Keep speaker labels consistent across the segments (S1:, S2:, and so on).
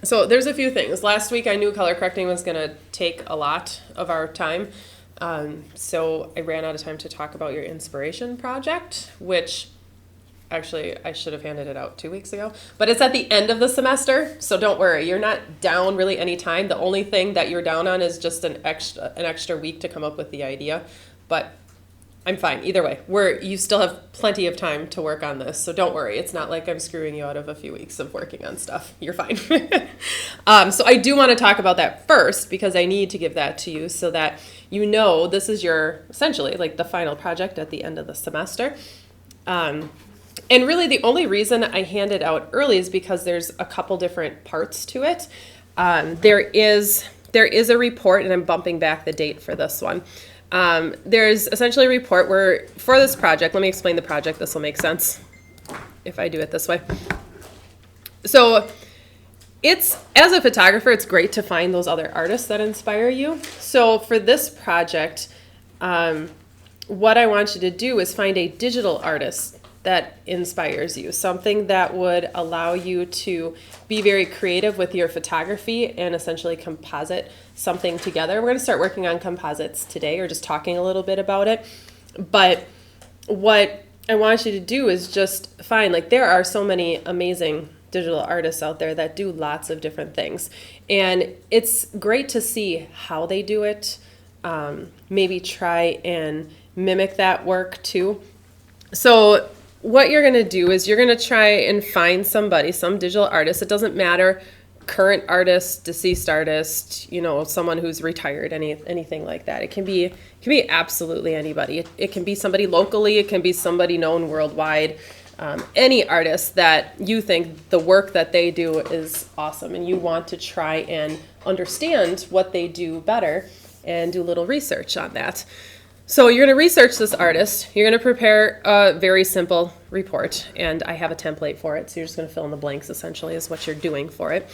S1: So there's a few things. Last week I knew color correcting was going to take a lot of our time. So I ran out of time to talk about your inspiration project, which actually I should have handed it out 2 weeks ago. But it's at the end of the semester, so don't worry. You're not down really any time. The only thing that you're down on is just an extra week to come up with the idea. But I'm fine either way. You still have plenty of time to work on this, so don't worry. It's not like I'm screwing you out of a few weeks of working on stuff. You're fine. So I do want to talk about that first because I need to give that to you so that you know this is your essentially like the final project at the end of the semester. And really the only reason I hand it out early is because there's a couple different parts to it. There is a report, and I'm bumping back the date for this one. There's essentially a report where, for this project, let me explain the project. This will make sense if I do it this way. So as a photographer, it's great to find those other artists that inspire you. So for this project, what I want you to do is find a digital artist that inspires you, something that would allow you to be very creative with your photography and essentially composite something together. We're going to start working on composites today, or just talking a little bit about it. But what I want you to do is just find, like, there are so many amazing digital artists out there that do lots of different things. And it's great to see how they do it, maybe try and mimic that work too. So what you're going to do is you're going to try and find some digital artist. It doesn't matter, current artist, deceased artist, someone who's retired, anything like that. It can be absolutely anybody. It can be somebody locally. It can be somebody known worldwide. Any artist that you think the work that they do is awesome and you want to try and understand what they do better and do a little research on that. So you're going to research this artist. You're going to prepare a very simple report, and I have a template for it, so you're just going to fill in the blanks, essentially, is what you're doing for it.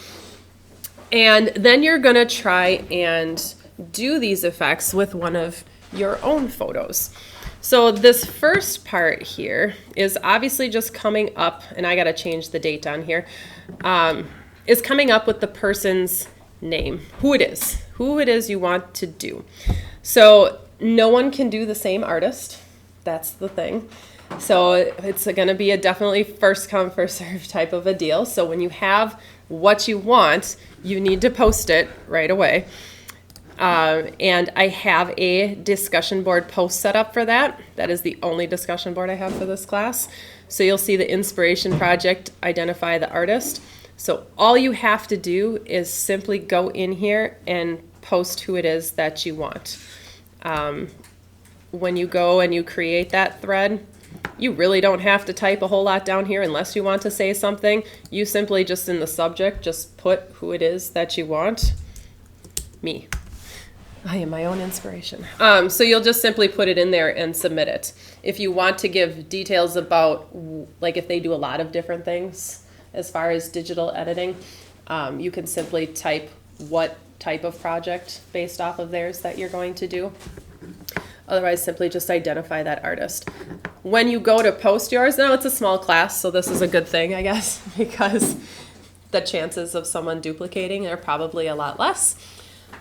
S1: And then you're going to try and do these effects with one of your own photos. So this first part here is obviously just coming up, and I got to change the date on here, is coming up with the person's name, who it is you want to do. So no one can do the same artist. That's the thing. So it's going to be a definitely first come, first serve type of a deal. So when you have what you want, you need to post it right away. And I have a discussion board post set up for that. That is the only discussion board I have for this class. So you'll see the inspiration project, identify the artist. So all you have to do is simply go in here and post who it is that you want. When you go and you create that thread, you really don't have to type a whole lot down here unless you want to say something. You simply just in the subject, just put who it is that you want. Me. I am my own inspiration. So you'll just simply put it in there and submit it. If you want to give details about, like if they do a lot of different things as far as digital editing, you can simply type what type of project based off of theirs that you're going to do. Otherwise, simply just identify that artist. When you go to post yours, now it's a small class, so this is a good thing, I guess, because the chances of someone duplicating are probably a lot less.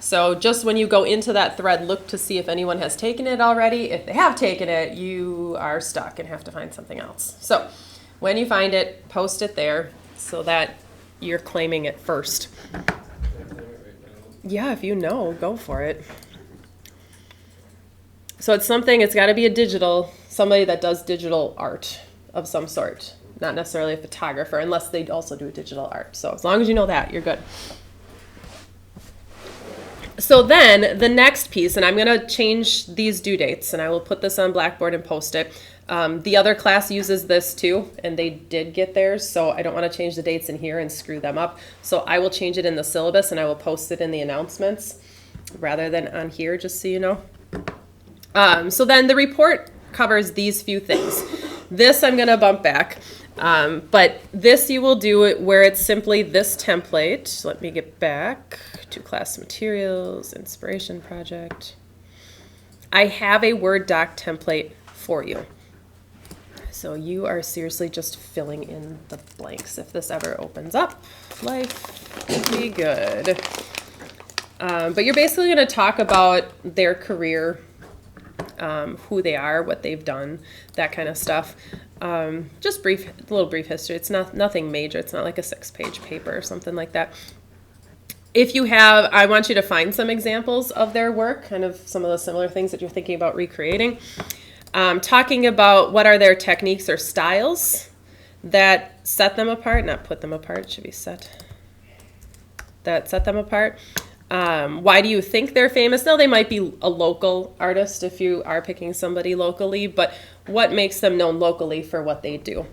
S1: So just when you go into that thread, look to see if anyone has taken it already. If they have taken it, you are stuck and have to find something else. So when you find it, post it there so that you're claiming it first. Yeah, if you know, go for it. So it's got to be somebody that does digital art of some sort, not necessarily a photographer, unless they also do digital art. So as long as you know that, you're good. So then the next piece, and I'm going to change these due dates, and I will put this on Blackboard and post it. The other class uses this too, and they did get theirs, so I don't want to change the dates in here and screw them up. So I will change it in the syllabus, and I will post it in the announcements rather than on here, just so you know. So then the report covers these few things. This I'm going to bump back, but this you will do it where it's simply this template. Let me get back to class materials, inspiration project. I have a Word doc template for you. So you are seriously just filling in the blanks. If this ever opens up, life will be good. But you're basically going to talk about their career, who they are, what they've done, that kind of stuff. Just a little brief history. It's nothing major. It's not like a 6-page paper or something like that. If you have, I want you to find some examples of their work, kind of some of the similar things that you're thinking about recreating. Talking about what are their techniques or styles that set them apart, not put them apart, it should be that set them apart. Why do you think they're famous? Now, they might be a local artist if you are picking somebody locally, but what makes them known locally for what they do?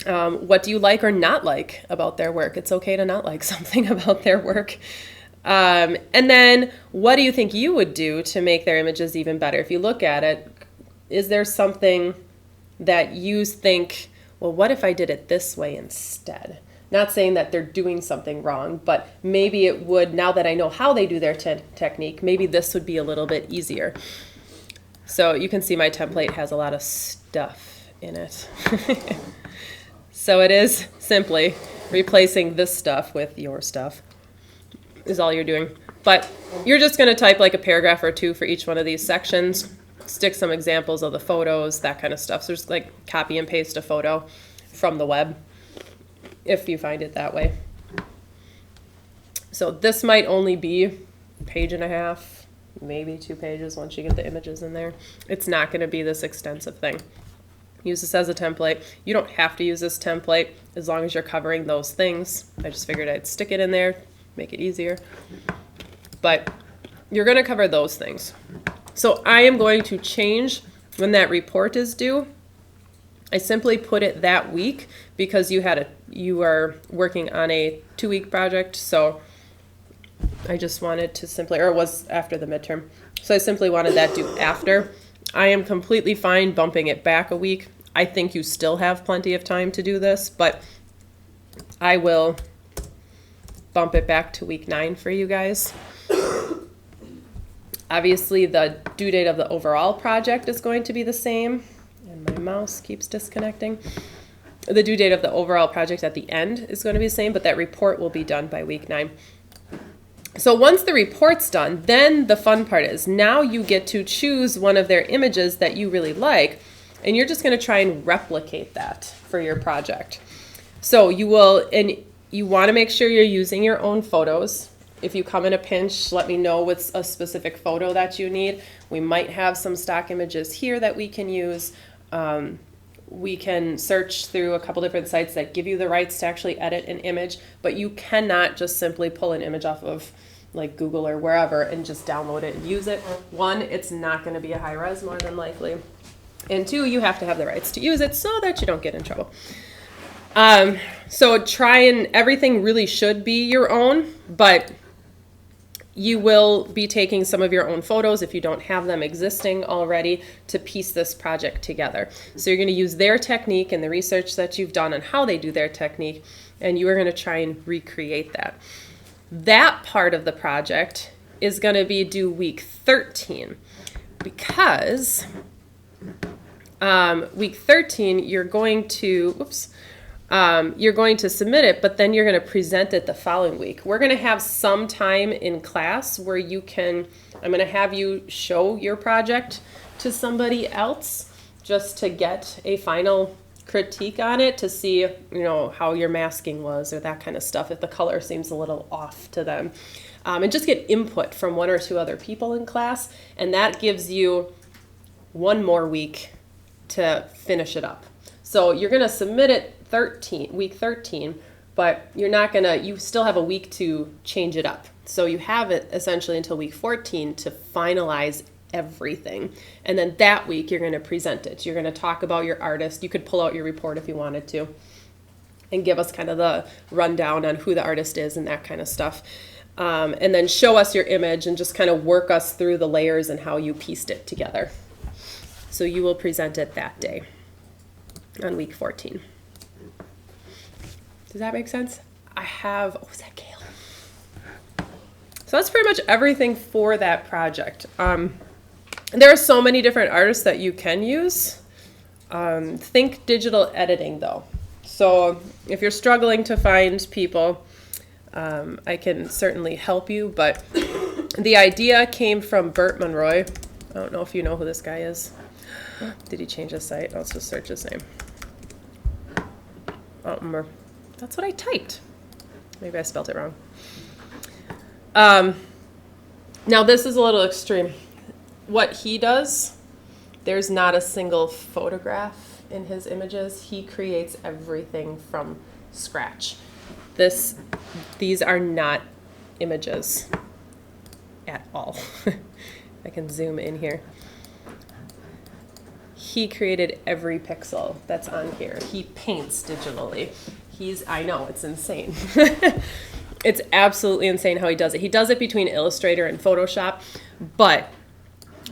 S1: What do you like or not like about their work? It's okay to not like something about their work. And then what do you think you would do to make their images even better? If you look at it, is there something that you think, well, what if I did it this way instead? Not saying that they're doing something wrong, but maybe it would, now that I know how they do their technique, maybe this would be a little bit easier. So you can see my template has a lot of stuff in it. So it is simply replacing this stuff with your stuff is all you're doing. But you're just going to type like a paragraph or two for each one of these sections, stick some examples of the photos, that kind of stuff. So just like copy and paste a photo from the web, if you find it that way. So this might only be a page and a half, maybe 2 pages once you get the images in there. It's not going to be this extensive thing. Use this as a template. You don't have to use this template as long as you're covering those things. I just figured I'd stick it in there, make it easier. But you're going to cover those things. So I am going to change when that report is due. I simply put it that week because you are working on a 2-week project, so I just wanted to simply, or it was after the midterm, so I simply wanted that due after. I am completely fine bumping it back a week. I think you still have plenty of time to do this, but I will bump it back to week 9 for you guys. Obviously, the due date of the overall project is going to be the same. And my mouse keeps disconnecting. The due date of the overall project at the end is going to be the same, but that report will be done by week 9. So once the report's done, then the fun part is now you get to choose one of their images that you really like, and you're just going to try and replicate that for your project. So you will, and you want to make sure you're using your own photos. If you come in a pinch, let me know what's a specific photo that you need. We might have some stock images here that we can use. We can search through a couple different sites that give you the rights to actually edit an image, but you cannot just simply pull an image off of like Google or wherever and just download it and use it. 1, it's not going to be a high res more than likely. And 2, you have to have the rights to use it so that you don't get in trouble. So everything really should be your own, but you will be taking some of your own photos if you don't have them existing already to piece this project together. So you're going to use their technique and the research that you've done on how they do their technique, and you are going to try and recreate that. That part of the project is going to be due week 13 because week 13 you're going to, you're going to submit it, but then you're going to present it the following week. We're going to have some time in class where I'm going to have you show your project to somebody else just to get a final critique on it to see, how your masking was or that kind of stuff, if the color seems a little off to them. And just get input from 1 or 2 other people in class, and that gives you 1 more week to finish it up. So you're going to submit it week 13, but you still have a week to change it up. So you have it essentially until week 14 to finalize everything. And then that week you're going to present it. You're going to talk about your artist. You could pull out your report if you wanted to and give us kind of the rundown on who the artist is and that kind of stuff. And then show us your image and just kind of work us through the layers and how you pieced it together. So you will present it that day on week 14. Does that make sense? Is that Gail? So that's pretty much everything for that project. There are so many different artists that you can use. Think digital editing, though. So if you're struggling to find people, I can certainly help you, but the idea came from Burt Monroy. I don't know if you know who this guy is. Did he change his site? Let's just search his name. I don't remember. That's what I typed. Maybe I spelled it wrong. Now this is a little extreme. What he does, there's not a single photograph in his images. He creates everything from scratch. These are not images at all. I can zoom in here. He created every pixel that's on here. He paints digitally. I know, it's insane. It's absolutely insane how he does it. He does it between Illustrator and Photoshop, but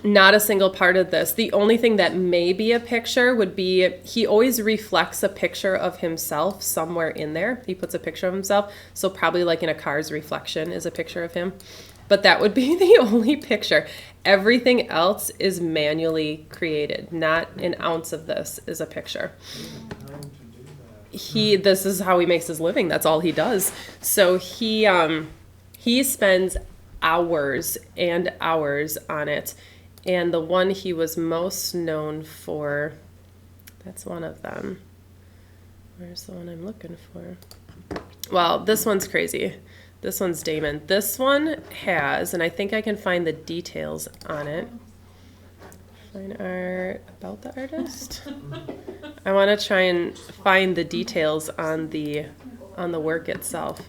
S1: not a single part of this. The only thing that may be a picture would be, he always reflects a picture of himself somewhere in there. He puts a picture of himself. So probably like in a car's reflection is a picture of him. But that would be the only picture. Everything else is manually created. Not an ounce of this is a picture. This is how he makes his living. That's all he does. So he spends hours and hours on it. And the one he was most known for, that's one of them. Where's the one I'm looking for? Well, this one's crazy. This one's Damon. This one has, and I think I can find the details on it. Fine art about the artist. I want to try and find the details on the work itself.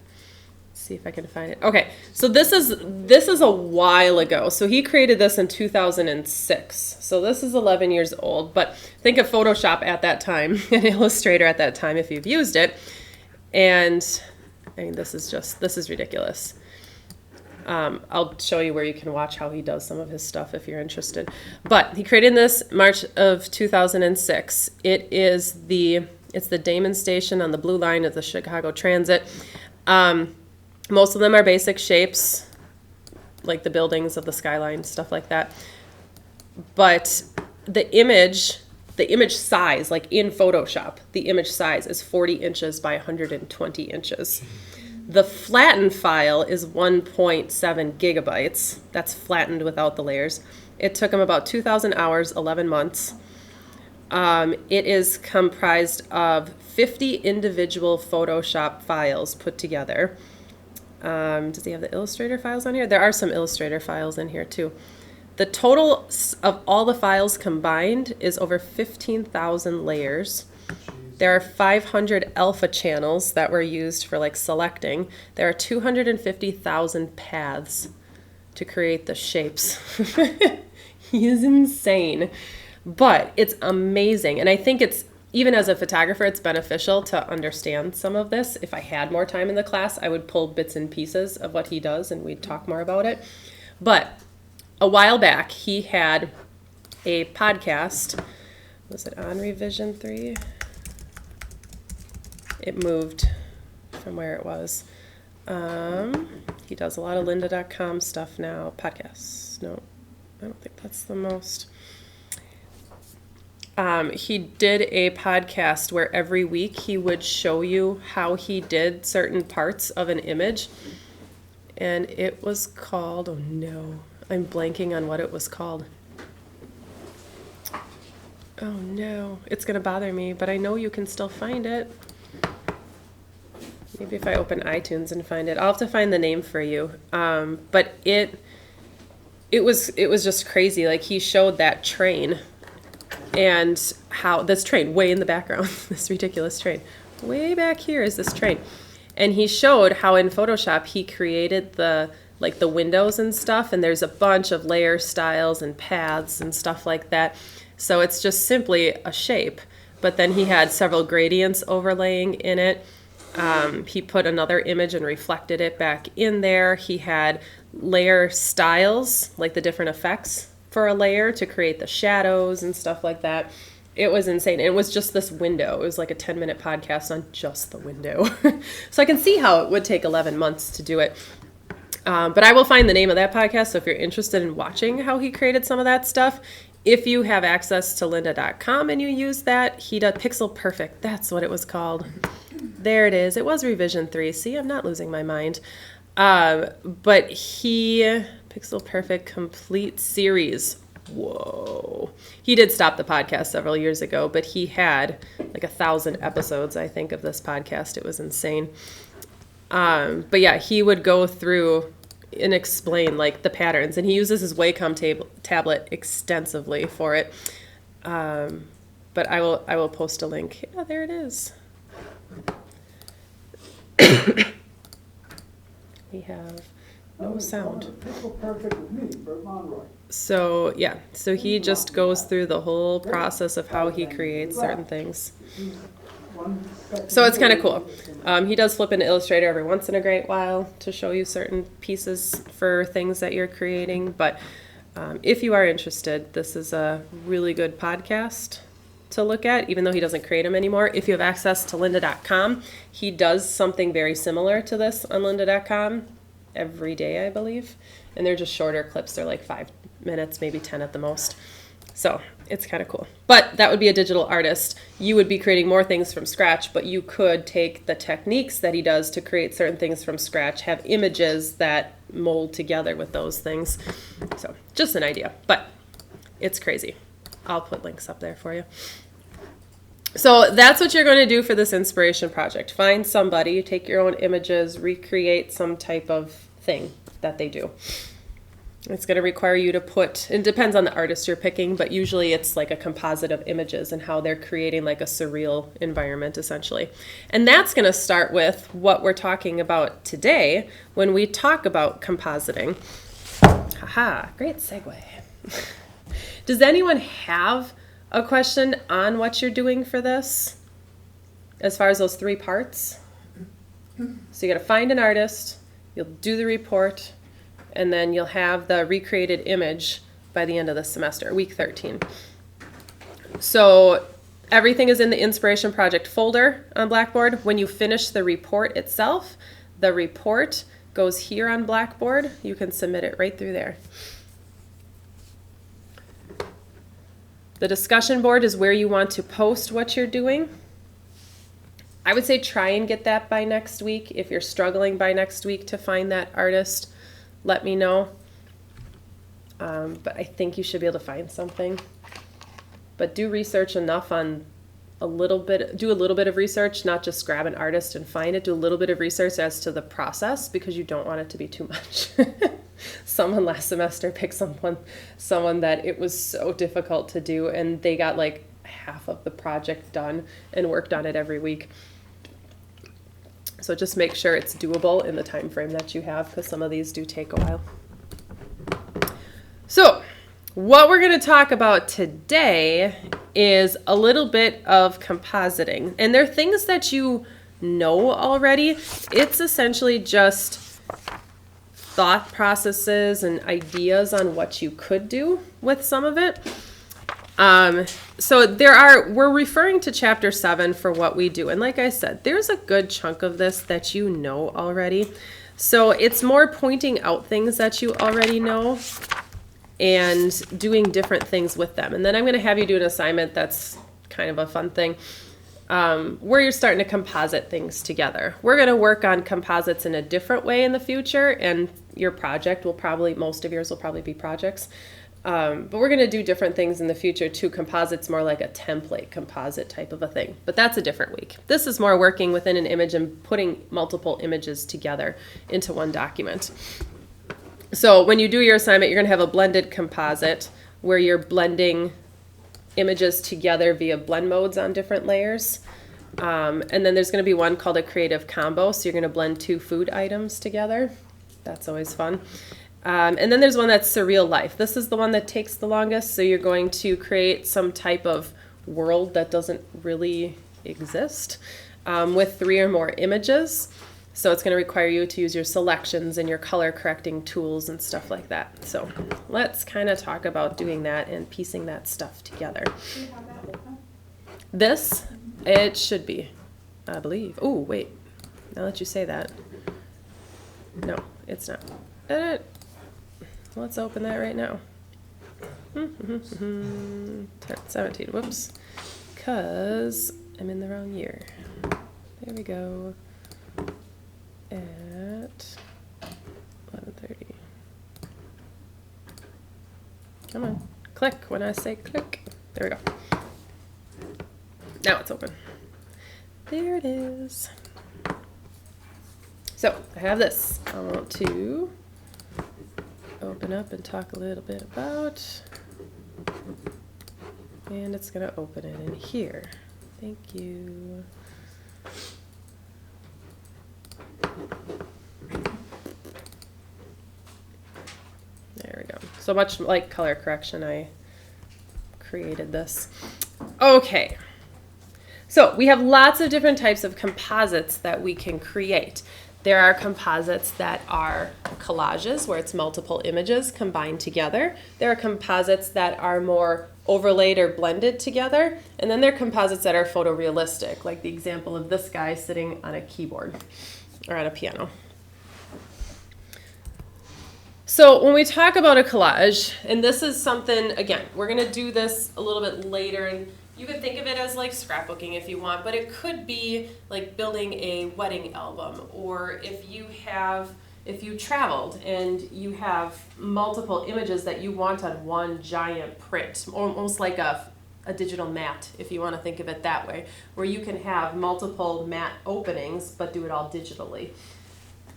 S1: See if I can find it. Okay, so this is a while ago. So he created this in 2006. So this is 11 years old. But think of Photoshop at that time, and Illustrator at that time if you've used it. And I mean, this is ridiculous. I'll show you where you can watch how he does some of his stuff if you're interested. But he created this March of 2006. It's the Damon Station on the Blue Line of the Chicago Transit. Most of them are basic shapes, like the buildings of the skyline, stuff like that. But the image size, like in Photoshop, the image size is 40 inches by 120 inches. The flattened file is 1.7 gigabytes. That's flattened without the layers. It took him about 2,000 hours, 11 months. It is comprised of 50 individual Photoshop files put together. Does he have the Illustrator files on here? There are some Illustrator files in here too. The total of all the files combined is over 15,000 layers. There are 500 alpha channels that were used for like selecting. There are 250,000 paths to create the shapes. He is insane, but it's amazing. And I think even as a photographer, it's beneficial to understand some of this. If I had more time in the class, I would pull bits and pieces of what he does and we'd talk more about it. But a while back, he had a podcast. Was it on Revision 3? It moved from where it was. He does a lot of lynda.com stuff now. Podcasts. No, I don't think that's the most. He did a podcast where every week he would show you how he did certain parts of an image. And it was called, oh no, I'm blanking on what it was called. Oh no, it's going to bother me, but I know you can still find it. Maybe if I open iTunes and find it. I'll have to find the name for you. But it was just crazy. Like he showed that train and how this train way in the background, this ridiculous train. Way back here is this train. And he showed how in Photoshop he created the windows and stuff, and there's a bunch of layer styles and paths and stuff like that. So it's just simply a shape. But then he had several gradients overlaying in it. He put another image and reflected it back in there. He had layer styles, like the different effects for a layer to create the shadows and stuff like that. It was insane. It was just this window. It was like a 10-minute podcast on just the window. So I can see how it would take 11 months to do it. But I will find the name of that podcast. So if you're interested in watching how he created some of that stuff, if you have access to lynda.com and you use that, he does Pixel Perfect. That's what it was called. There it is. It was revision 3. See, I'm not losing my mind. But Pixel Perfect Complete Series. Whoa. He did stop the podcast several years ago, but he had like 1,000 episodes, I think, of this podcast. It was insane. But yeah, he would go through and explain like the patterns, and he uses his Wacom tablet extensively for it. But I will post a link. Yeah, there it is. We have no sound. So yeah, so he just goes through the whole process of how he creates certain things. So it's kind of cool. He does flip into Illustrator every once in a great while to show you certain pieces for things that you're creating. But if you are interested, this is a really good podcast to look at, even though he doesn't create them anymore. If you have access to lynda.com, he does something very similar to this on lynda.com every day, I believe. And they're just shorter clips. They're like 5 minutes, maybe 10 at the most. So it's kind of cool. But that would be a digital artist. You would be creating more things from scratch, but you could take the techniques that he does to create certain things from scratch, have images that mold together with those things. So just an idea, but it's crazy. I'll put links up there for you. So that's what you're going to do for this inspiration project. Find somebody, take your own images, recreate some type of thing that they do. It's going to require you to put, it depends on the artist you're picking, but usually it's like a composite of images and how they're creating like a surreal environment essentially. And that's going to start with what we're talking about today when we talk about compositing. Haha, great segue. Does anyone have a question on what you're doing for this as far as those 3 parts? So you got to find an artist, you'll do the report, and then you'll have the recreated image by the end of the semester, week 13. So everything is in the Inspiration Project folder on Blackboard. When you finish the report itself, the report goes here on Blackboard. You can submit it right through there. The discussion board is where you want to post what you're doing. I would say try and get that by next week. If you're struggling by next week to find that artist, let me know. But I think you should be able to find something. But do research enough on do a little bit of research, not just grab an artist and find it. Do a little bit of research as to the process because you don't want it to be too much. Someone last semester picked someone that it was so difficult to do, and they got like half of the project done and worked on it every week. So just make sure it's doable in the time frame that you have, because some of these do take a while. So what we're going to talk about today is a little bit of compositing. And they're things that you know already. It's essentially just thought processes and ideas on what you could do with some of it. So we're referring to chapter 7 for what we do. And like I said, there's a good chunk of this that you know already. So it's more pointing out things that you already know and doing different things with them. And then I'm going to have you do an assignment that's kind of a fun thing, where you're starting to composite things together. We're going to work on composites in a different way in the future, and your project most of yours will probably be projects. But we're going to do different things in the future too. Composites more like a template composite type of a thing, but that's a different week. This is more working within an image and putting multiple images together into one document. So when you do your assignment, you're going to have a blended composite where you're blending images together via blend modes on different layers. And then there's going to be one called a creative combo. So you're going to blend 2 food items together. That's always fun. And then there's one that's surreal life. This is the one that takes the longest. So you're going to create some type of world that doesn't really exist with 3 or more images. So it's going to require you to use your selections and your color correcting tools and stuff like that. So let's kind of talk about doing that and piecing that stuff together.
S2: Do you have that with them?
S1: This, it should be, I believe. Oh, wait. Now that you say that. No, it's not. Let's open that right now. 17, whoops, because I'm in the wrong year. There we go. At 11:30. Come on, click when I say click. There we go. Now it's open. There it is. So I have this. I want to open up and talk a little bit about, and it's going to open it in here. Thank you. There we go. So much like color correction, I created this. Okay. So we have lots of different types of composites that we can create. There are composites that are collages, where it's multiple images combined together. There are composites that are more overlaid or blended together. And then there are composites that are photorealistic, like the example of this guy sitting on a keyboard or on a piano. So when we talk about a collage, and this is something, again, we're going to do this a little bit later, and you could think of it as like scrapbooking if you want, but it could be like building a wedding album, or if you traveled and you have multiple images that you want on one giant print, almost like a digital mat, if you want to think of it that way, where you can have multiple mat openings but do it all digitally.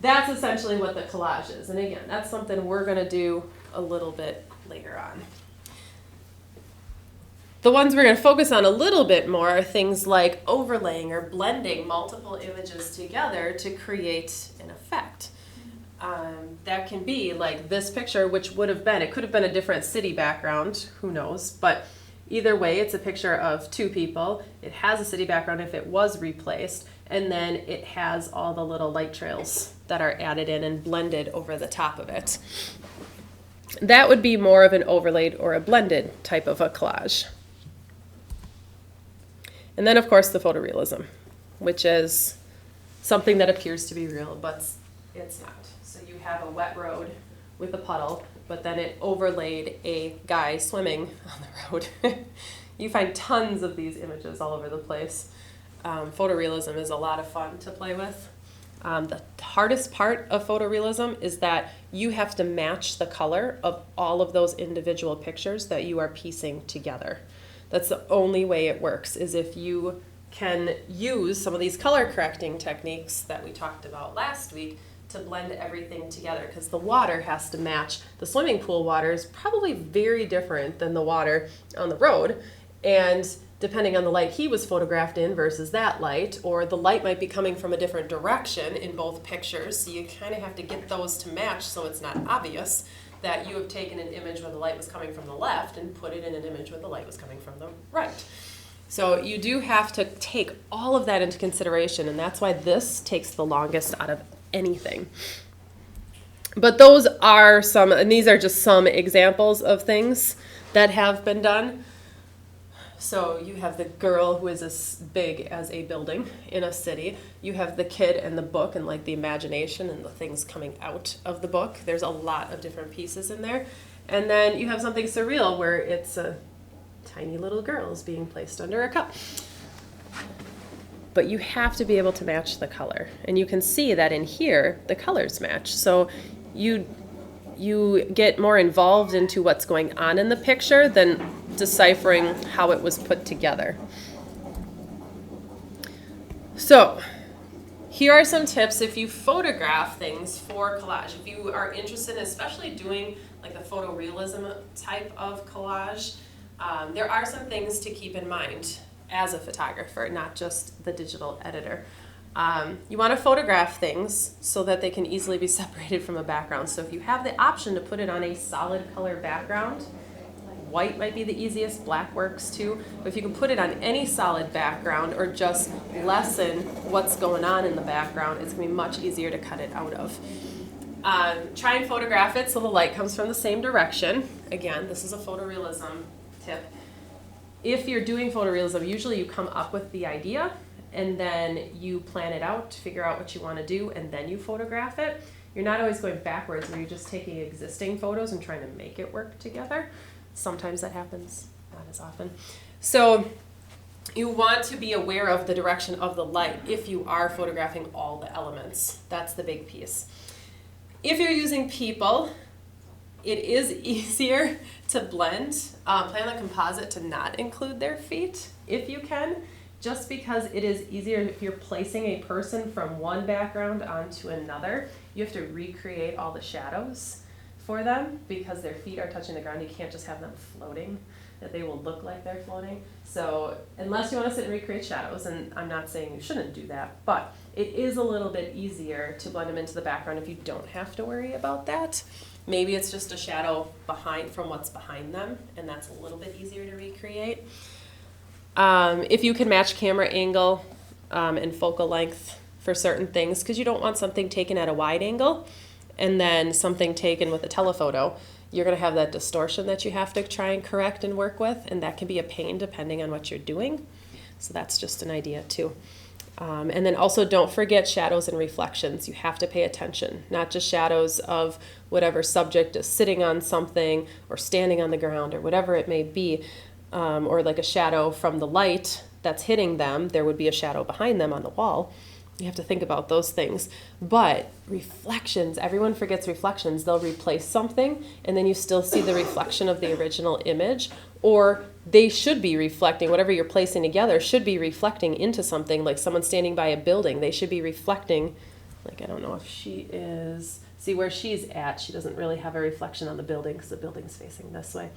S1: That's essentially what the collage is. And again, that's something we're going to do a little bit later on. The ones we're going to focus on a little bit more are things like overlaying or blending multiple images together to create an effect. That can be like this picture, which it could have been a different city background, who knows, but either way, it's a picture of two people. It has a city background if it was replaced, and then it has all the little light trails that are added in and blended over the top of it. That would be more of an overlaid or a blended type of a collage. And then, of course, the photorealism, which is something that appears to be real, but it's not. So you have a wet road with a puddle, but then it overlaid a guy swimming on the road. You find tons of these images all over the place. Photorealism is a lot of fun to play with. The hardest part of photorealism is that you have to match the color of all of those individual pictures that you are piecing together. That's the only way it works, is if you can use some of these color correcting techniques that we talked about last week to blend everything together, because the water has to match. The swimming pool water is probably very different than the water on the road, and depending on the light he was photographed in versus that light, or the light might be coming from a different direction in both pictures, so you kind of have to get those to match so it's not obvious that you have taken an image where the light was coming from the left and put it in an image where the light was coming from the right. So you do have to take all of that into consideration, and that's why this takes the longest out of anything. But those are some, and these are just some examples of things that have been done. So you have the girl who is as big as a building in a city. You have the kid and the book and like the imagination and the things coming out of the book. There's a lot of different pieces in there. And then you have something surreal where it's a tiny little girl is being placed under a cup. But you have to be able to match the color. And you can see that in here, the colors match. So you get more involved into what's going on in the picture than deciphering how it was put together. So here are some tips if you photograph things for collage. If you are interested in especially doing like the photorealism type of collage, there are some things to keep in mind as a photographer, not just the digital editor. You want to photograph things so that they can easily be separated from a background. So if you have the option to put it on a solid color background, white might be the easiest, black works too, but if you can put it on any solid background or just lessen what's going on in the background, it's going to be much easier to cut it out of. Try and photograph it so the light comes from the same direction. Again, this is a photorealism tip. If you're doing photorealism, usually you come up with the idea and then you plan it out, figure out what you want to do, and then you photograph it. You're not always going backwards where you're just taking existing photos and trying to make it work together. Sometimes that happens, not as often. So you want to be aware of the direction of the light if you are photographing all the elements. That's the big piece. If you're using people, it is easier to blend. Plan on composite to not include their feet if you can, just because it is easier if you're placing a person from one background onto another. You have to recreate all the shadows for them because their feet are touching the ground. You can't just have them floating, that they will look like they're floating. So unless you want to sit and recreate shadows, and I'm not saying you shouldn't do that, but it is a little bit easier to blend them into the background if you don't have to worry about that. Maybe it's just a shadow from what's behind them, and that's a little bit easier to recreate. If you can match camera angle and focal length for certain things, because you don't want something taken at a wide angle and then something taken with a telephoto, you're going to have that distortion that you have to try and correct and work with, and that can be a pain depending on what you're doing. So that's just an idea too. And then also don't forget shadows and reflections. You have to pay attention, not just shadows of whatever subject is sitting on something or standing on the ground or whatever it may be, or like a shadow from the light that's hitting them. There would be a shadow behind them on the wall. You have to think about those things. But reflections, everyone forgets reflections. They'll replace something and then you still see the reflection of the original image, or they should be reflecting, whatever you're placing together should be reflecting into something, like someone standing by a building. They should be reflecting, like I don't know if she is, see where she's at, she doesn't really have a reflection on the building because the building's facing this way.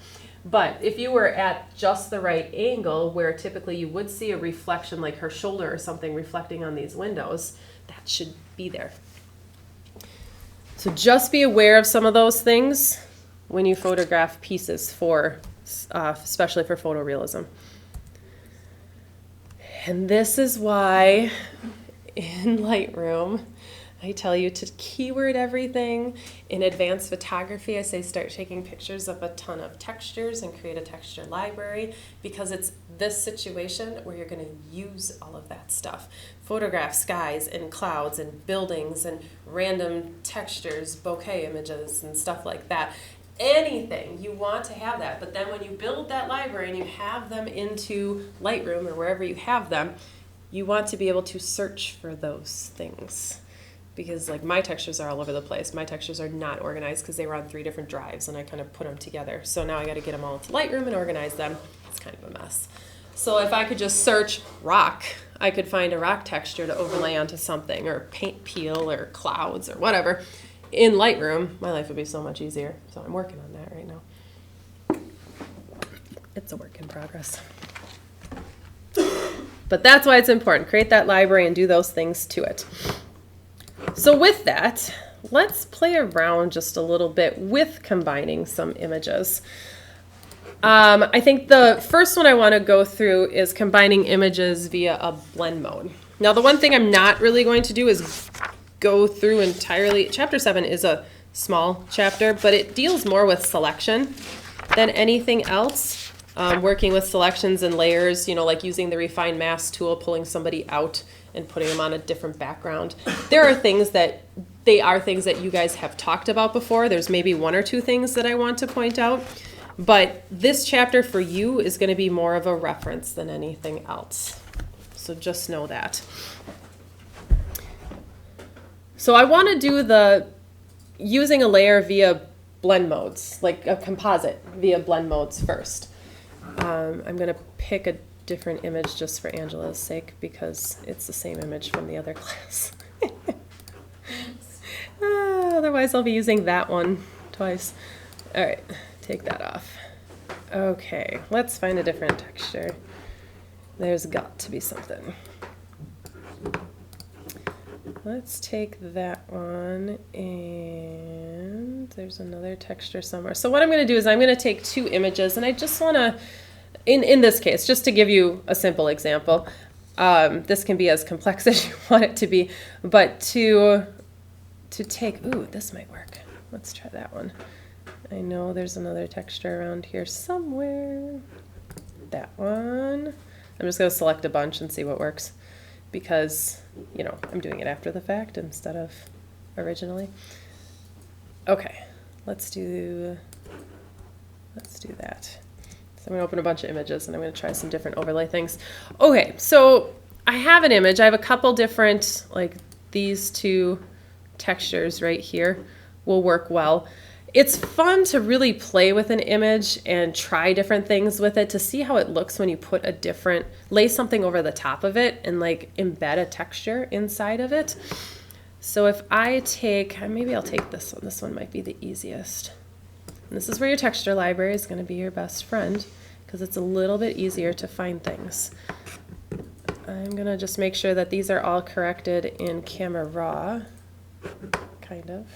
S1: But if you were at just the right angle where typically you would see a reflection like her shoulder or something reflecting on these windows, that should be there. So just be aware of some of those things when you photograph pieces for, especially for photorealism. And this is why in Lightroom, I tell you to keyword everything. In advanced photography, I say start taking pictures of a ton of textures and create a texture library, because it's this situation where you're going to use all of that stuff. Photograph skies and clouds and buildings and random textures, bokeh images and stuff like that. Anything, you want to have that. But then when you build that library and you have them into Lightroom or wherever you have them, you want to be able to search for those things. Because like my textures are all over the place. My textures are not organized because they were on 3 different drives and I kind of put them together. So now I got to get them all into Lightroom and organize them. It's kind of a mess. So if I could just search rock, I could find a rock texture to overlay onto something, or paint peel or clouds or whatever. In Lightroom, my life would be so much easier. So I'm working on that right now. It's a work in progress. But that's why it's important. Create that library and do those things to it. So with that, let's play around just a little bit with combining some images. I think the first one I want to go through is combining images via a blend mode. Now, the one thing I'm not really going to do is go through entirely. Chapter 7 is a small chapter, but it deals more with selection than anything else. Working with selections and layers, you know, like using the refine mask tool, pulling somebody out and putting them on a different background. There are things that you guys have talked about before. There's maybe 1 or 2 things that I want to point out, but this chapter for you is going to be more of a reference than anything else. So just know that. So I want to do using a layer via blend modes, like a composite via blend modes first. I'm going to pick a different image just for Angela's sake because it's the same image from the other class. Otherwise I'll be using that one twice. All right, take that off. Okay, let's find a different texture. There's got to be something. Let's take that one, and there's another texture somewhere. So what I'm going to do is I'm going to take 2 images, and I just want to, in this case, just to give you a simple example, this can be as complex as you want it to be, but to take, ooh, this might work. Let's try that one. I know there's another texture around here somewhere. That one. I'm just going to select a bunch and see what works, because, you know, I'm doing it after the fact instead of originally. Okay, let's do Let's do that. So I'm gonna open a bunch of images and I'm gonna try some different overlay things. Okay, so I have an image. I have a couple different, like these two textures right here will work well. It's fun to really play with an image and try different things with it to see how it looks when you put a different, lay something over the top of it and like embed a texture inside of it. So if I take, maybe I'll take this one. This one might be the easiest. And this is where your texture library is going to be your best friend because it's a little bit easier to find things. I'm going to just make sure that these are all corrected in Camera Raw, kind of.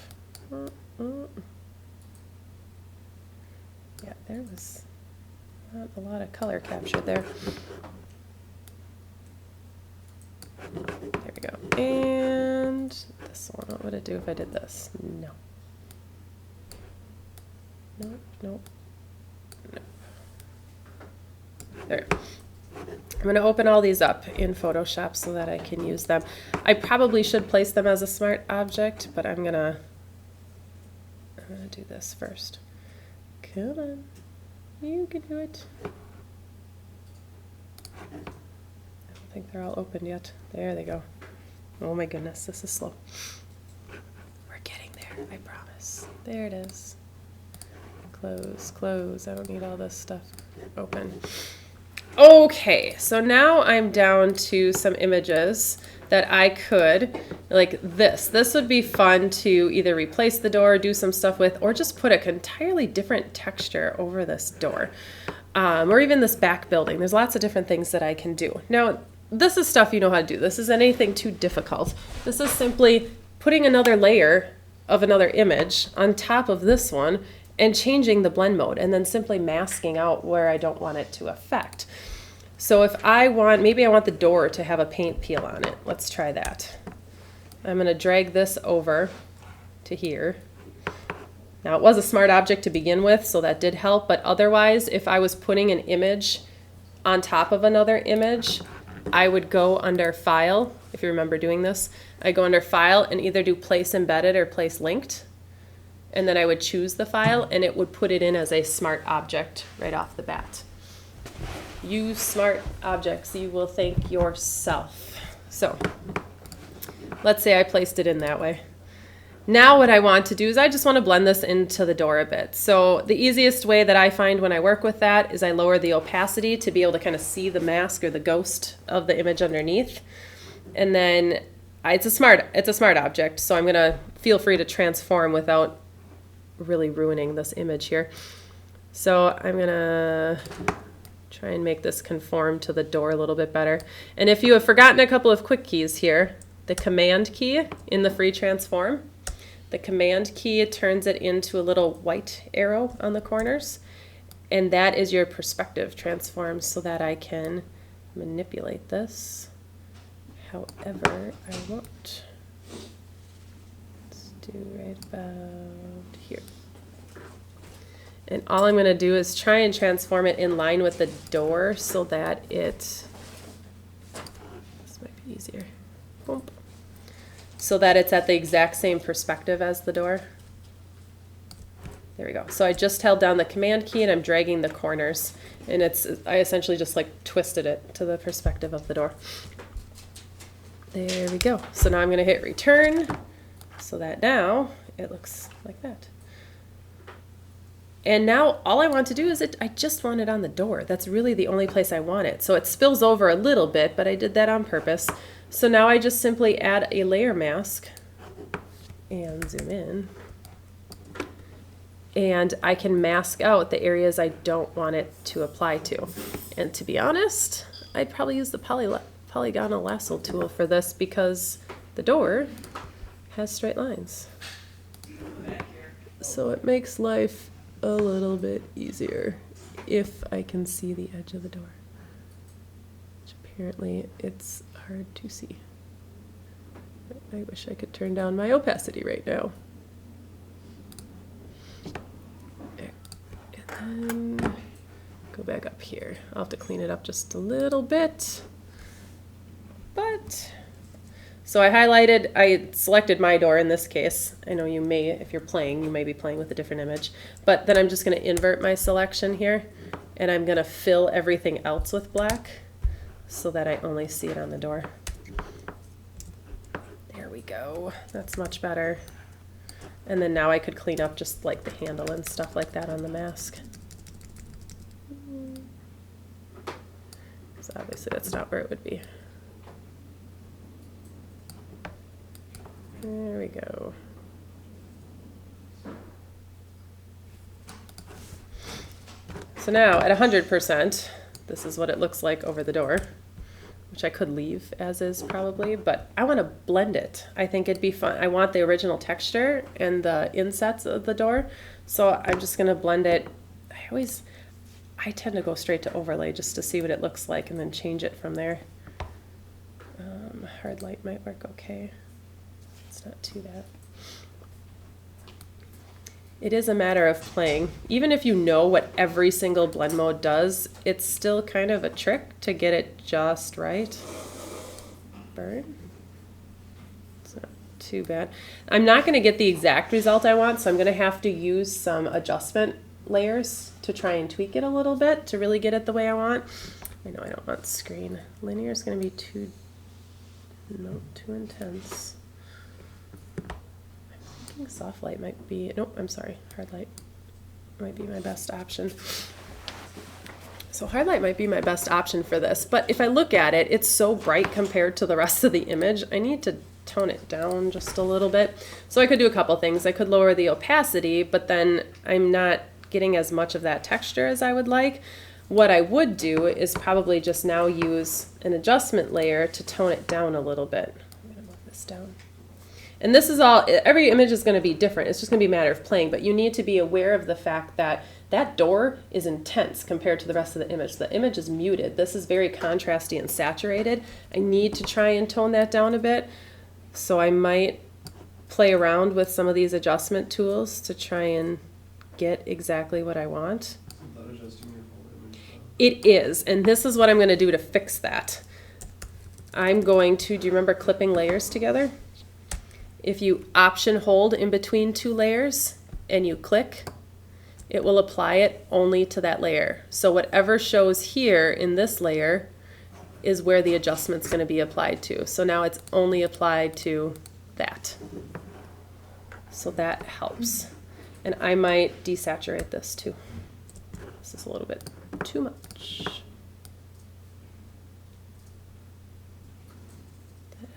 S1: Yeah, there was not a lot of color captured there. There we go. And this one, what would it do if I did this? No. Nope, nope, nope. There. I'm going to open all these up in Photoshop so that I can use them. I probably should place them as a smart object, but I'm gonna do this first. Come on, you can do it. I don't think they're all opened yet. There they go. Oh my goodness, this is slow. We're getting there, I promise. There it is. Close, close. I don't need all this stuff open. Okay, so now I'm down to some images that I could, like this. This would be fun to either replace the door, do some stuff with, or just put an entirely different texture over this door. Or even this back building. There's lots of different things that I can do. Now, this is stuff you know how to do. This isn't anything too difficult. This is simply putting another layer of another image on top of this one and changing the blend mode and then simply masking out where I don't want it to affect. So if I want, maybe I want the door to have a paint peel on it. Let's try that. I'm going to drag this over to here. Now it was a smart object to begin with, so that did help, but otherwise if I was putting an image on top of another image, I would go under File, if you remember doing this. I go under File and either do Place Embedded or Place Linked. And then I would choose the file and it would put it in as a smart object right off the bat. Use smart objects, you will thank yourself. So let's say I placed it in that way. Now what I want to do is I just want to blend this into the door a bit. So the easiest way that I find when I work with that is I lower the opacity to be able to kind of see the mask or the ghost of the image underneath. And then it's a smart object, so I'm going to feel free to transform without really ruining this image here. So I'm going to try and make this conform to the door a little bit better. And if you have forgotten a couple of quick keys here, the Command key in the free transform, the Command key turns it into a little white arrow on the corners, and that is your perspective transform so that I can manipulate this however I want. Let's do right about here. And all I'm going to do is try and transform it in line with the door so that this might be easier. Boom. So that it's at the exact same perspective as the door. There we go. So I just held down the Command key and I'm dragging the corners, and I essentially just like twisted it to the perspective of the door. There we go. So now I'm going to hit return so that now it looks like that. And now all I want to do is I just want it on the door. That's really the only place I want it. So it spills over a little bit, but I did that on purpose. So now I just simply add a layer mask and zoom in. And I can mask out the areas I don't want it to apply to. And to be honest, I'd probably use the polygonal lasso tool for this because the door has straight lines. So it makes life a little bit easier if I can see the edge of the door, which apparently it's hard to see. I wish I could turn down my opacity right now. And then go back up here. I'll have to clean it up just a little bit. But So I selected my door in this case. I know you may, if you're playing, you may be playing with a different image. But then I'm just going to invert my selection here, and I'm going to fill everything else with black so that I only see it on the door. There we go. That's much better. And then now I could clean up just like the handle and stuff like that on the mask. So obviously that's not where it would be. There we go. So now at 100%, this is what it looks like over the door, which I could leave as is probably, but I want to blend it. I think it'd be fun. I want the original texture and the insets of the door, so I'm just going to blend it. I tend to go straight to overlay just to see what it looks like and then change it from there. Hard light might work okay. It's not too bad. It is a matter of playing. Even if you know what every single blend mode does, it's still kind of a trick to get it just right. Burn. It's not too bad. I'm not going to get the exact result I want, so I'm going to have to use some adjustment layers to try and tweak it a little bit to really get it the way I want. I know I don't want screen. Linear is going to be too intense. I think soft light might be, nope, I'm sorry, hard light might be my best option. So hard light might be my best option for this, but if I look at it, it's so bright compared to the rest of the image, I need to tone it down just a little bit. So I could do a couple things. I could lower the opacity, but then I'm not getting as much of that texture as I would like. What I would do is probably just now use an adjustment layer to tone it down a little bit. I'm gonna move this down. And this is all, every image is going to be different. It's just going to be a matter of playing, but you need to be aware of the fact that that door is intense compared to the rest of the image. The image is muted. This is very contrasty and saturated. I need to try and tone that down a bit. So I might play around with some of these adjustment tools to try and get exactly what I want.
S2: Isn't that adjusting your whole image?
S1: It is, and this is what I'm going to do to fix that. I'm going to, do you remember clipping layers together? If you option hold in between two layers and you click, it will apply it only to that layer. So whatever shows here in this layer is where the adjustment's going to be applied to. So now it's only applied to that. So that helps. And I might desaturate this too. This is a little bit too much.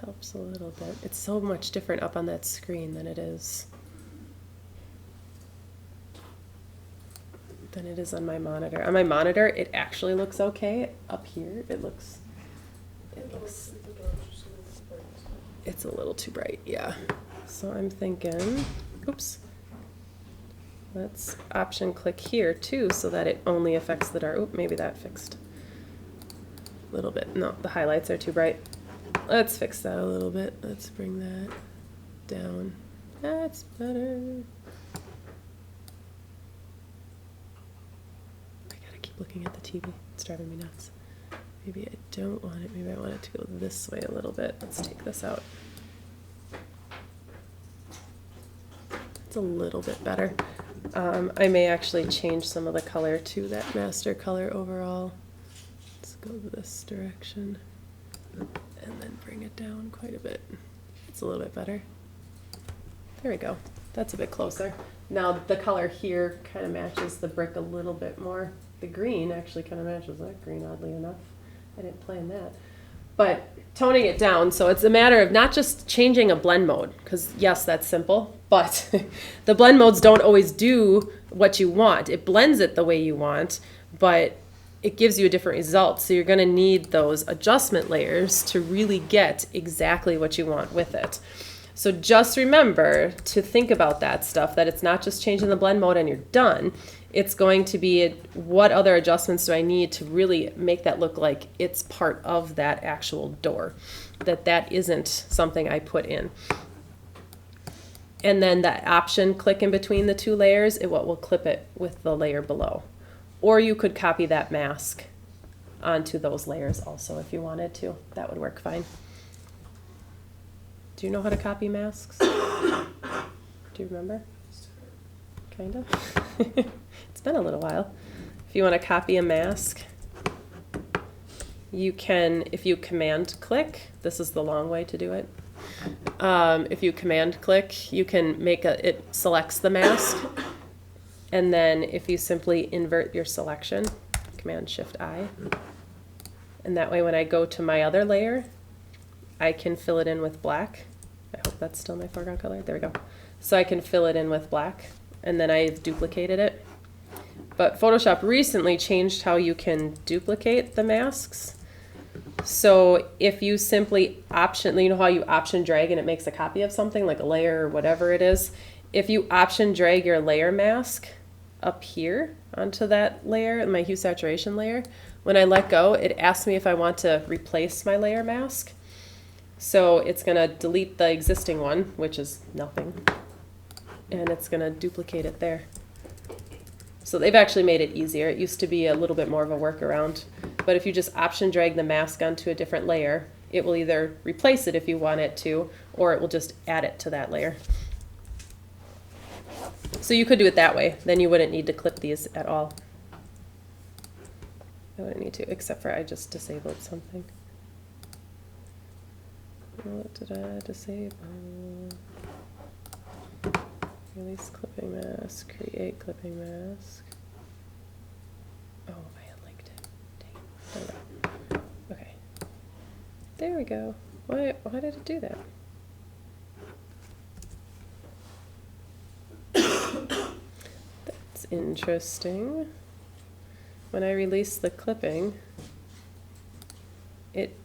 S1: Helps a little bit. It's so much different up on that screen than it is on my monitor. On my monitor, it actually looks okay. Up here, it's a little too bright, yeah. So I'm thinking, oops, let's option click here too so that it only affects the dark. Oop, maybe that fixed a little bit. No, the highlights are too bright. Let's fix that a little bit. Let's bring that down. That's better. I gotta keep looking at the TV. It's driving me nuts. Maybe I don't want it. Maybe I want it to go this way a little bit. Let's take this out. It's a little bit better. I may actually change some of the color to that master color overall. Let's go this direction. And then bring it down quite a bit. It's a little bit better. There we go. That's a bit closer. Now the color here kind of matches the brick a little bit more. The green actually kind of matches that green, oddly enough. I didn't plan that. But toning it down, so it's a matter of not just changing a blend mode, because yes, that's simple, but the blend modes don't always do what you want. It blends it the way you want, but it gives you a different result. So you're going to need those adjustment layers to really get exactly what you want with it. So just remember to think about that stuff, that it's not just changing the blend mode and you're done. It's going to be what other adjustments do I need to really make that look like it's part of that actual door, that isn't something I put in. And then that option click in between the two layers, what will clip it with the layer below. Or you could copy that mask onto those layers also if you wanted to. That would work fine. Do you know how to copy masks? Do you remember? Kind of. It's been a little while. If you want to copy a mask, you can, if you command click, this is the long way to do it. If you command click, you can make it selects the mask. And then if you simply invert your selection, command shift I, and that way when I go to my other layer, I can fill it in with black. I hope that's still my foreground color. There we go. So I can fill it in with black, and then I've duplicated it. But Photoshop recently changed how you can duplicate the masks. So if you simply option, you know how you option drag and it makes a copy of something, like a layer or whatever it is? If you option drag your layer mask up here onto that layer, my hue saturation layer, when I let go, it asks me if I want to replace my layer mask. So it's going to delete the existing one, which is nothing, and it's going to duplicate it there. So they've actually made it easier. It used to be a little bit more of a workaround, but if you just option drag the mask onto a different layer, it will either replace it if you want it to, or it will just add it to that layer. So you could do it that way. Then you wouldn't need to clip these at all. I wouldn't need to, except for I just disabled something. What did I disable? Release clipping mask, create clipping mask. Oh, I had linked it. Dang. Okay. There we go. Why did it do that? That's interesting. When I release the clipping, it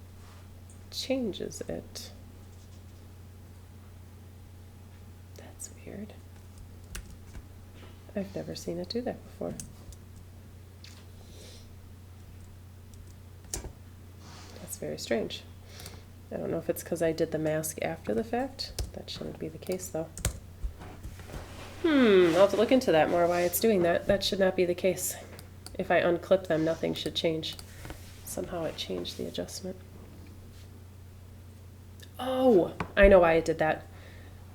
S1: changes it. That's weird. I've never seen it do that before. That's very strange. I don't know if it's because I did the mask after the fact. That shouldn't be the case though. I'll have to look into that more, why it's doing that. That should not be the case. If I unclip them, nothing should change. Somehow it changed the adjustment. Oh, I know why it did that.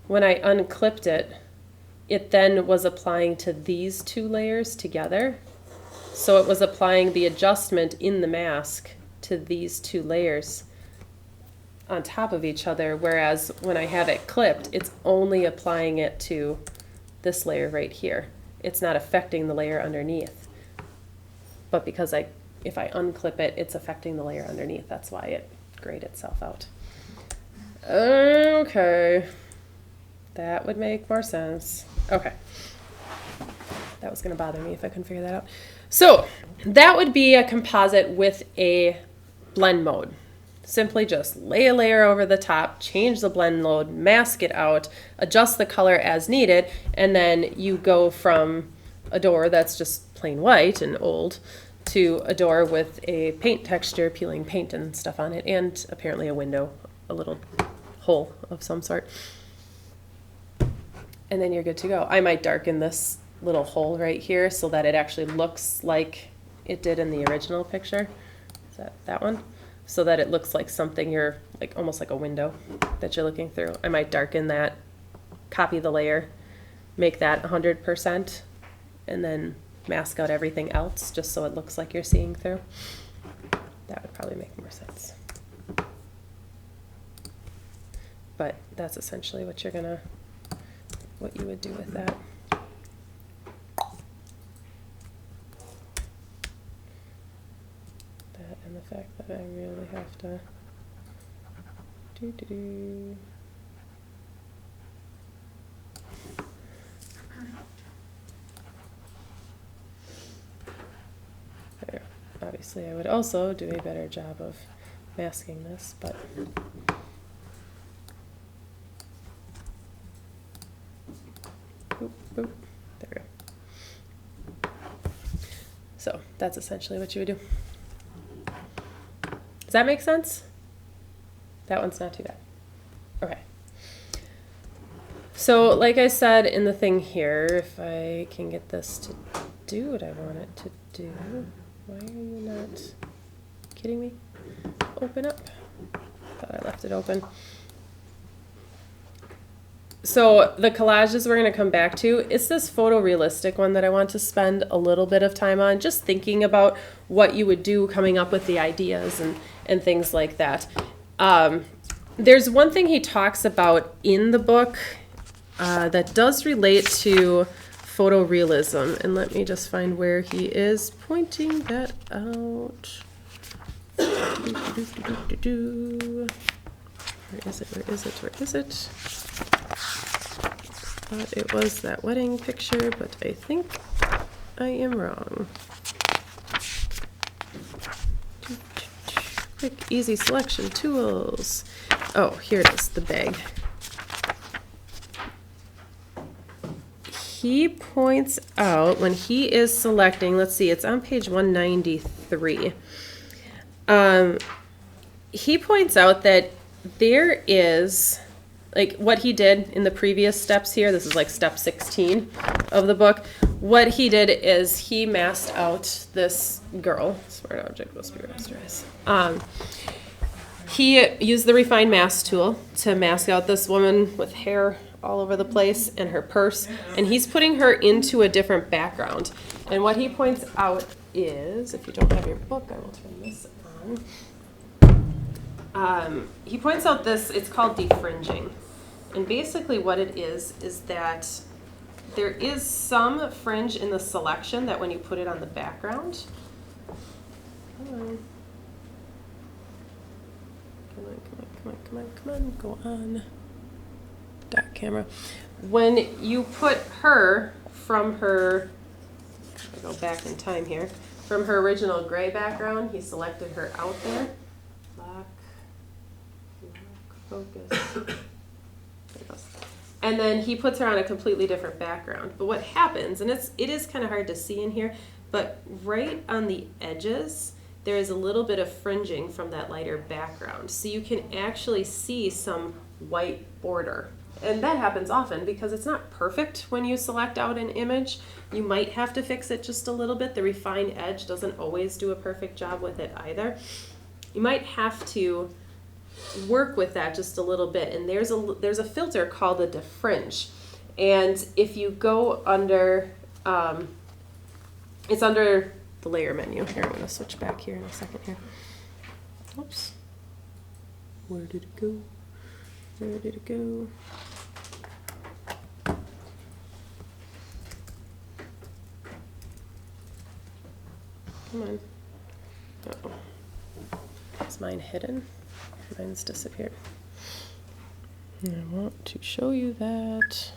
S1: When I unclipped it, it then was applying to these two layers together. So it was applying the adjustment in the mask to these two layers on top of each other, whereas when I have it clipped, it's only applying it to this layer right here. It's not affecting the layer underneath. But because if I unclip it, it's affecting the layer underneath. That's why it grayed itself out. Okay. That would make more sense. Okay. That was going to bother me if I couldn't figure that out. So that would be a composite with a blend mode. Simply just lay a layer over the top, change the blend mode, mask it out, adjust the color as needed, and then you go from a door that's just plain white and old to a door with a paint texture, peeling paint and stuff on it, and apparently a window, a little hole of some sort. And then you're good to go. I might darken this little hole right here so that it actually looks like it did in the original picture. Is that one? So that it looks like something you're, like almost like a window that you're looking through. I might darken that, copy the layer, make that 100%, and then mask out everything else just so it looks like you're seeing through. That would probably make more sense. But that's essentially what what you would do with that. That and the fact that I really have to There. Obviously I would also do a better job of masking this, but boop, boop. There we go. So that's essentially what you would do. Does that make sense? That one's not too bad. Okay. So like I said in the thing here, if I can get this to do what I want it to do, why are you not kidding me? Open up. Thought I left it open. So the collages we're going to come back to, it's this photorealistic one that I want to spend a little bit of time on, just thinking about what you would do, coming up with the ideas and things like that. There's one thing he talks about in the book that does relate to photorealism, and let me just find where he is pointing that out. Where is it? Where is it? Where is it? Thought it was that wedding picture, but I think I am wrong. Quick, easy selection tools. Oh, here it is, the bag. He points out when he is selecting, let's see, it's on page 193. He points out that there is, like what he did in the previous steps here, this is like step 16 of the book. What he did is he masked out this girl, smart object must be rasterized. He used the refine mask tool to mask out this woman with hair all over the place and her purse, and he's putting her into a different background. And what he points out is, if you don't have your book, I will turn this on. He points out this, it's called defringing. And basically what it is that there is some fringe in the selection that when you put it on the background, come on, go on. Dot camera. When you put her from her, I'll go back in time here, from her original gray background, he selected her out there. Lock, focus. There it goes. And then he puts her on a completely different background. But what happens, and it is kind of hard to see in here, but right on the edges, there is a little bit of fringing from that lighter background. So you can actually see some white border. And that happens often because it's not perfect when you select out an image. You might have to fix it just a little bit. The refined edge doesn't always do a perfect job with it either. You might have to work with that just a little bit. And there's a filter called a defringe. And if you go under, it's under the layer menu. Here, I'm going to switch back here in a second here. Oops. Where did it go? Where did it go? Come on. Uh-oh. Is mine hidden? Mine's disappeared. I want to show you that.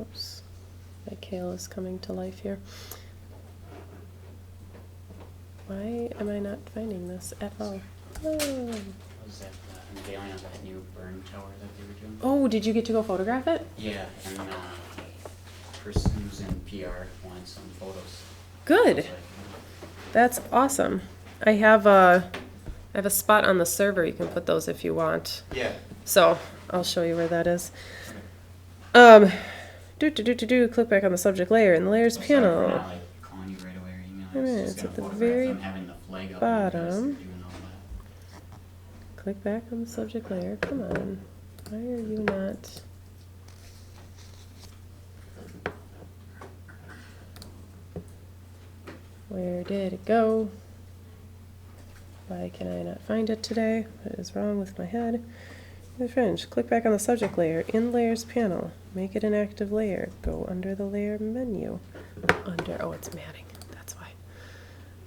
S1: Oops. My kale is coming to life here. Why am I not finding this at all? Oh.
S3: Was that the unveiling of that new burn tower that they were doing?
S1: Oh, did you get to go photograph it?
S3: Yeah, and person who's in PR wanted some photos.
S1: Good.
S3: Like,
S1: That's awesome. I have a spot on the server. You can put those if you want.
S3: yeah.
S1: So I'll show you where that is. Click back on the subject layer in the layers
S3: So sorry for
S1: panel.
S3: not, like, calling you right away or emailing.
S1: Wait a minute,
S3: Just
S1: it's
S3: gonna
S1: at the
S3: photograph
S1: very
S3: them having the flag up
S1: bottom.
S3: and doing all that.
S1: Click back on the subject layer. Come on. Why are you not? Where did it go? Why can I not find it today? What is wrong with my head? The fringe. Click back on the subject layer in layers panel. Make it an active layer. Go under the layer menu. Oh, it's matting. That's why.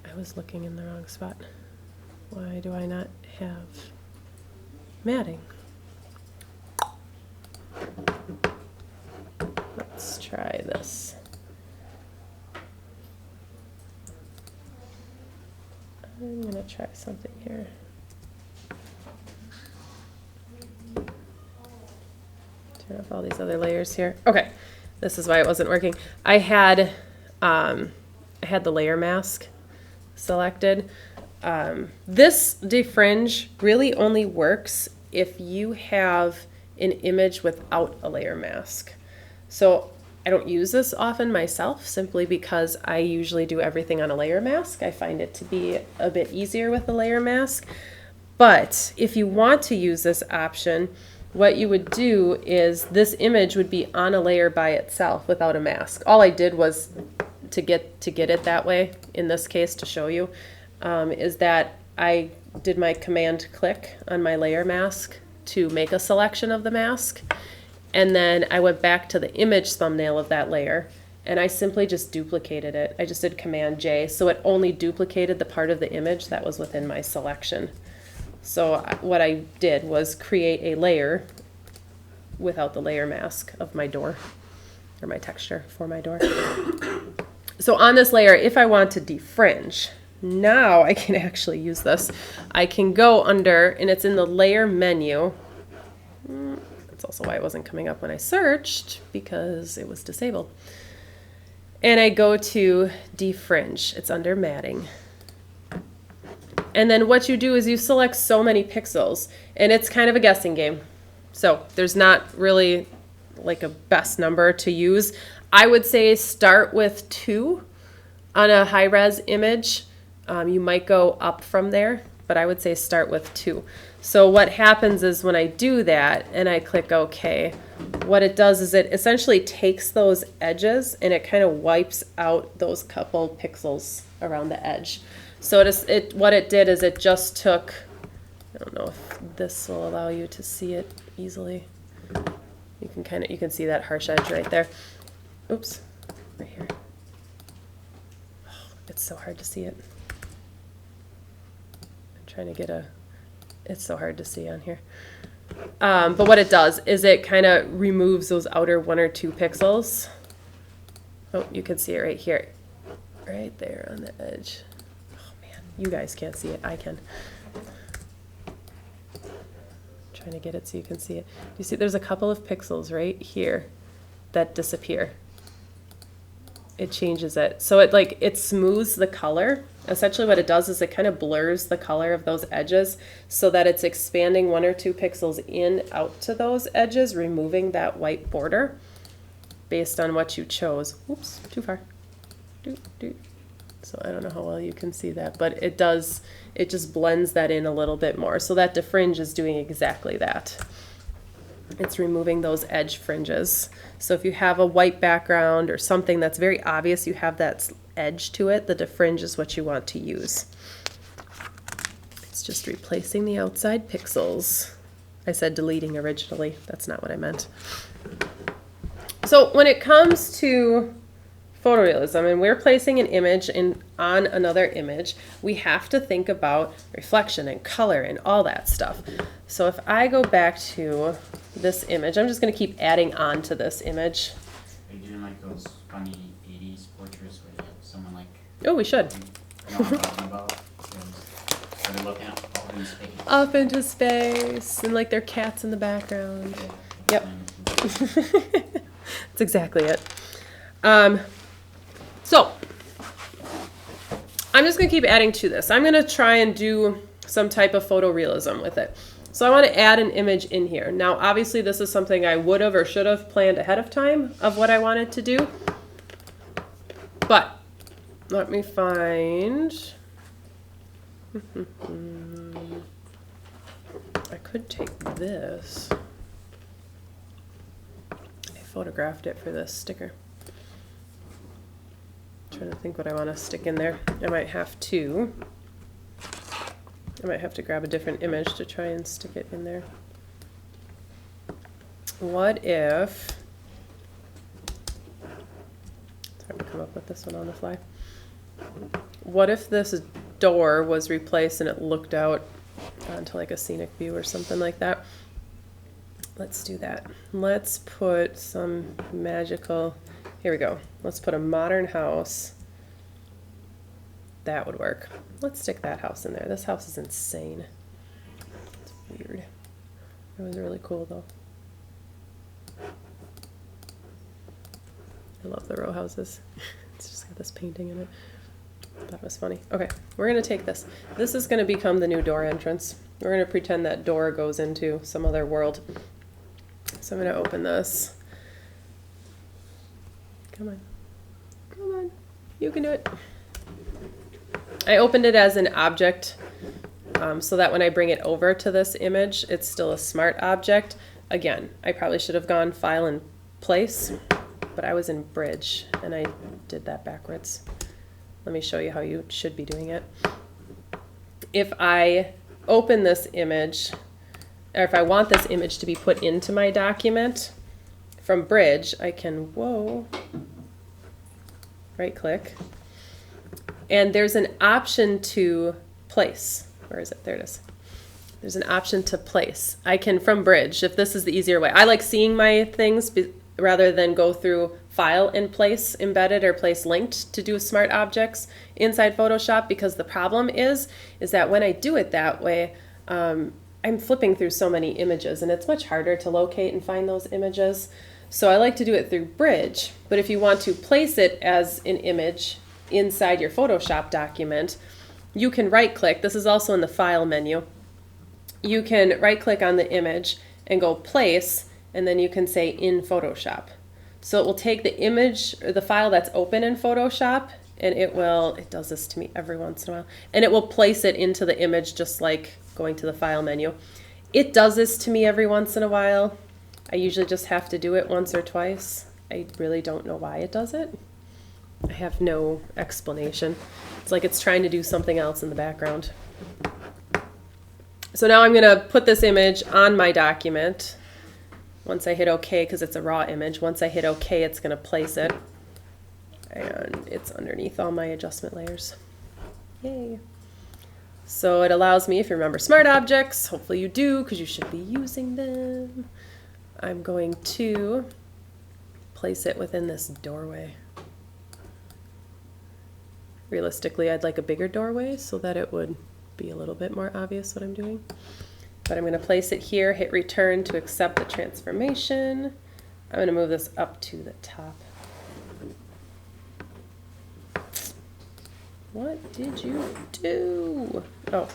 S1: I was looking in the wrong spot. Why do I not have matting? Let's try this. I'm gonna try something here. Turn off all these other layers here. Okay, this is why it wasn't working. I had the layer mask selected. This defringe really only works if you have an image without a layer mask. So I don't use this often myself simply because I usually do everything on a layer mask. I find it to be a bit easier with a layer mask. But if you want to use this option, what you would do is this image would be on a layer by itself without a mask. All I did was to get it that way, in this case to show you, is that I did my command click on my layer mask to make a selection of the mask. And then I went back to the image thumbnail of that layer and I simply just duplicated it. I just did command J, so it only duplicated the part of the image that was within my selection. So what I did was create a layer without the layer mask of my door, or my texture for my door. So on this layer, if I want to defringe, now I can actually use this. I can go under, and it's in the layer menu. That's also why it wasn't coming up when I searched, because it was disabled. And I go to defringe. It's under matting. And then what you do is you select so many pixels, and it's kind of a guessing game. So there's not really like a best number to use. I would say start with 2 on a high-res image. You might go up from there, but I would say start with 2. So what happens is when I do that and I click OK, what it does is it essentially takes those edges and it kind of wipes out those couple pixels around the edge. So what it did is it just took, I don't know if this will allow you to see it easily. You can see that harsh edge right there. Oops, right here. Oh, it's so hard to see it. I'm trying to it's so hard to see on here. But what it does is it kind of removes those outer 1 or 2 pixels. Oh, you can see it right here. Right there on the edge. Oh man, you guys can't see it, I can. Trying to get it so you can see it. You see there's a couple of pixels right here that disappear. It changes it. So it smooths the color. Essentially what it does is it kind of blurs the color of those edges so that it's expanding 1 or 2 pixels in out to those edges, removing that white border based on what you chose. Oops, too far. So I don't know how well you can see that, but it just blends that in a little bit more. So that defringe is doing exactly that. It's removing those edge fringes. So if you have a white background or something that's very obvious, you have that edge to it, the defringe is what you want to use. It's just replacing the outside pixels. I said deleting originally. That's not what I meant. So when it comes to photorealism and we're placing an image on another image, we have to think about reflection and color and all that stuff. So if I go back to this image, I'm just going to keep adding on to this image.
S3: Are you doing like those funny 80s portraits where you have someone like...
S1: Oh, we should.
S3: You know what I'm talking about? Where they're looking up in space.
S1: Up into space, and like their cats in the background.
S3: Yeah.
S1: Yep. That's exactly it. So, I'm just going to keep adding to this. I'm going to try and do some type of photorealism with it. So I want to add an image in here. Now, obviously, this is something I would have or should have planned ahead of time of what I wanted to do. But let me find... I could take this. I photographed it for this sticker. I'm trying to think what I want to stick in there. I might have to grab a different image to try and stick it in there. What if... It's hard to come up with this one on the fly. What if this door was replaced and it looked out onto like a scenic view or something like that? Let's do that. Let's put some magical... Here we go. Let's put a modern house. That would work. Let's stick that house in there. This house is insane. It's weird. It was really cool though. I love the row houses. It's just got this painting in it. That was funny. Okay, we're gonna take this. This is gonna become the new door entrance. We're gonna pretend that door goes into some other world. So I'm gonna open this. Come on. Come on. You can do it. I opened it as an object so that when I bring it over to this image, it's still a smart object. Again, I probably should have gone File and Place, but I was in Bridge and I did that backwards. Let me show you how you should be doing it. If I open this image, or if I want this image to be put into my document, from Bridge, I can, right click, and there's an option to place. Where is it? There it is. There's an option to place. I can, from Bridge, if this is the easier way. I like seeing my things rather than go through File and Place Embedded or Place Linked to do smart objects inside Photoshop, because the problem is that when I do it that way, I'm flipping through so many images and it's much harder to locate and find those images. So I like to do it through Bridge, but if you want to place it as an image inside your Photoshop document, you can right click. This is also in the File menu. You can right click on the image and go Place, and then you can say in Photoshop. So it will take the image or the file that's open in Photoshop, and it does this to me every once in a while, and it will place it into the image just like going to the File menu. It does this to me every once in a while. I usually just have to do it once or twice. I really don't know why it does it. I have no explanation. It's like it's trying to do something else in the background. So now I'm going to put this image on my document. Once I hit OK, because it's a raw image, once I hit OK, it's going to place it. And it's underneath all my adjustment layers. Yay. So it allows me, if you remember smart objects, hopefully you do, because you should be using them. I'm going to place it within this doorway. Realistically, I'd like a bigger doorway so that it would be a little bit more obvious what I'm doing. But I'm going to place it here, hit return to accept the transformation. I'm going to move this up to the top. What did you do? Oh.